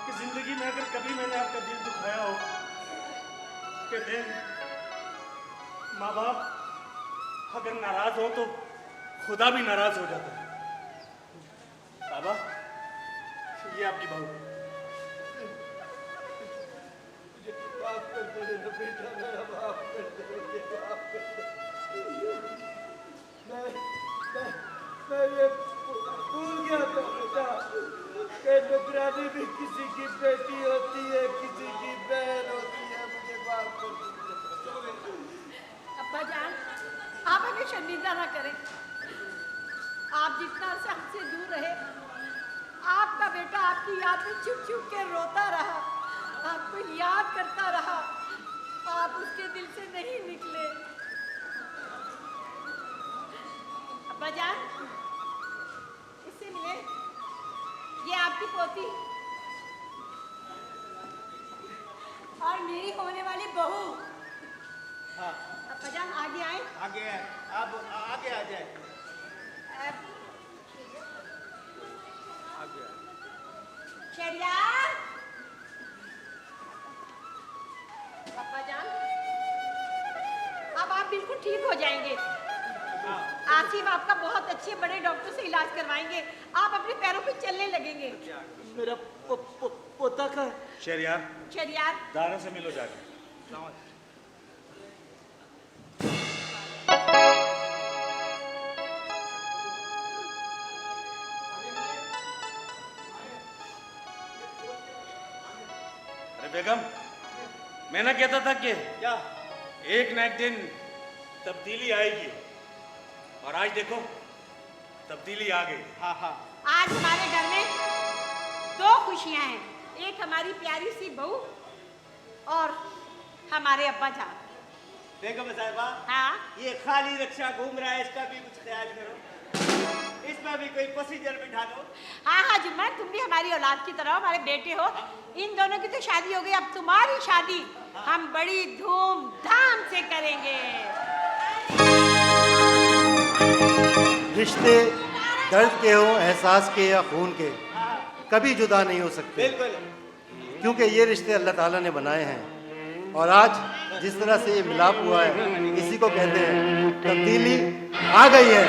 कि जिंदगी में अगर कभी मैंने आपका दिल दुखाया हो, कहते हैं माँ बाप अगर नाराज हो तो खुदा भी नाराज हो जाता है। बाबा, ये आपकी बहू। मुझे माफ कर दे बेटा, मेरा माफ कर दे, मुझे माफ कर दे। मैं ये भूल गया था बेटा कि नौकरानी भी किसी की बेटी होती है, किसी की बहन होती है। मुझे माफ कर दे। अब्बा जान, आप हमें शर्मिंदा ना करें। आप जितना से हमसे दूर रहे, आपका बेटा आपकी याद में चुप चुप के रोता रहा, आपको याद करता रहा, आप उसके दिल से नहीं निकले। अब्बा जान, इससे मिले, ये आपकी पोती और मेरी होने वाली बहू। हाँ। अब्बा जान आगे आए। आगे आप आगे आ जाए। शहरियार, अब्बा जान, अब आप बिल्कुल ठीक हो जाएंगे। आसिफ आपका बहुत अच्छे बड़े डॉक्टर से इलाज करवाएंगे, आप अपने पैरों पे चलने लगेंगे। मेरा पोता का शहरियार, शहरियार, दाना से मिलो जाके। बेगम, मैं ना कहता था कि क्या एक न एक दिन तब्दीली आएगी, और आज देखो तब्दीली आ गई। हाँ हाँ। आज हमारे घर में दो खुशियां हैं, एक हमारी प्यारी सी बहू और हमारे अब्बा जान। बेगम साहिबा, हाँ, ये खाली रिक्शा घूम रहा है, इसका भी कुछ ख्याल करो, इसमें भी कोई पैसेंजर बिठा दो। हाँ हाँ जुम्मन, तुम भी हमारी औलाद की तरह हमारे बेटे हो। इन दोनों की तो शादी हो गई, अब तुम्हारी शादी हम बड़ी धूमधाम से करेंगे। रिश्ते दर्द के हो, एहसास के या खून के, कभी जुदा नहीं हो सकते। बिल्कुल। क्योंकि ये रिश्ते अल्लाह ताला ने बनाए हैं, और आज जिस तरह से ये मिलाप हुआ है, इसी को कहते हैं तब्दीली आ गई है।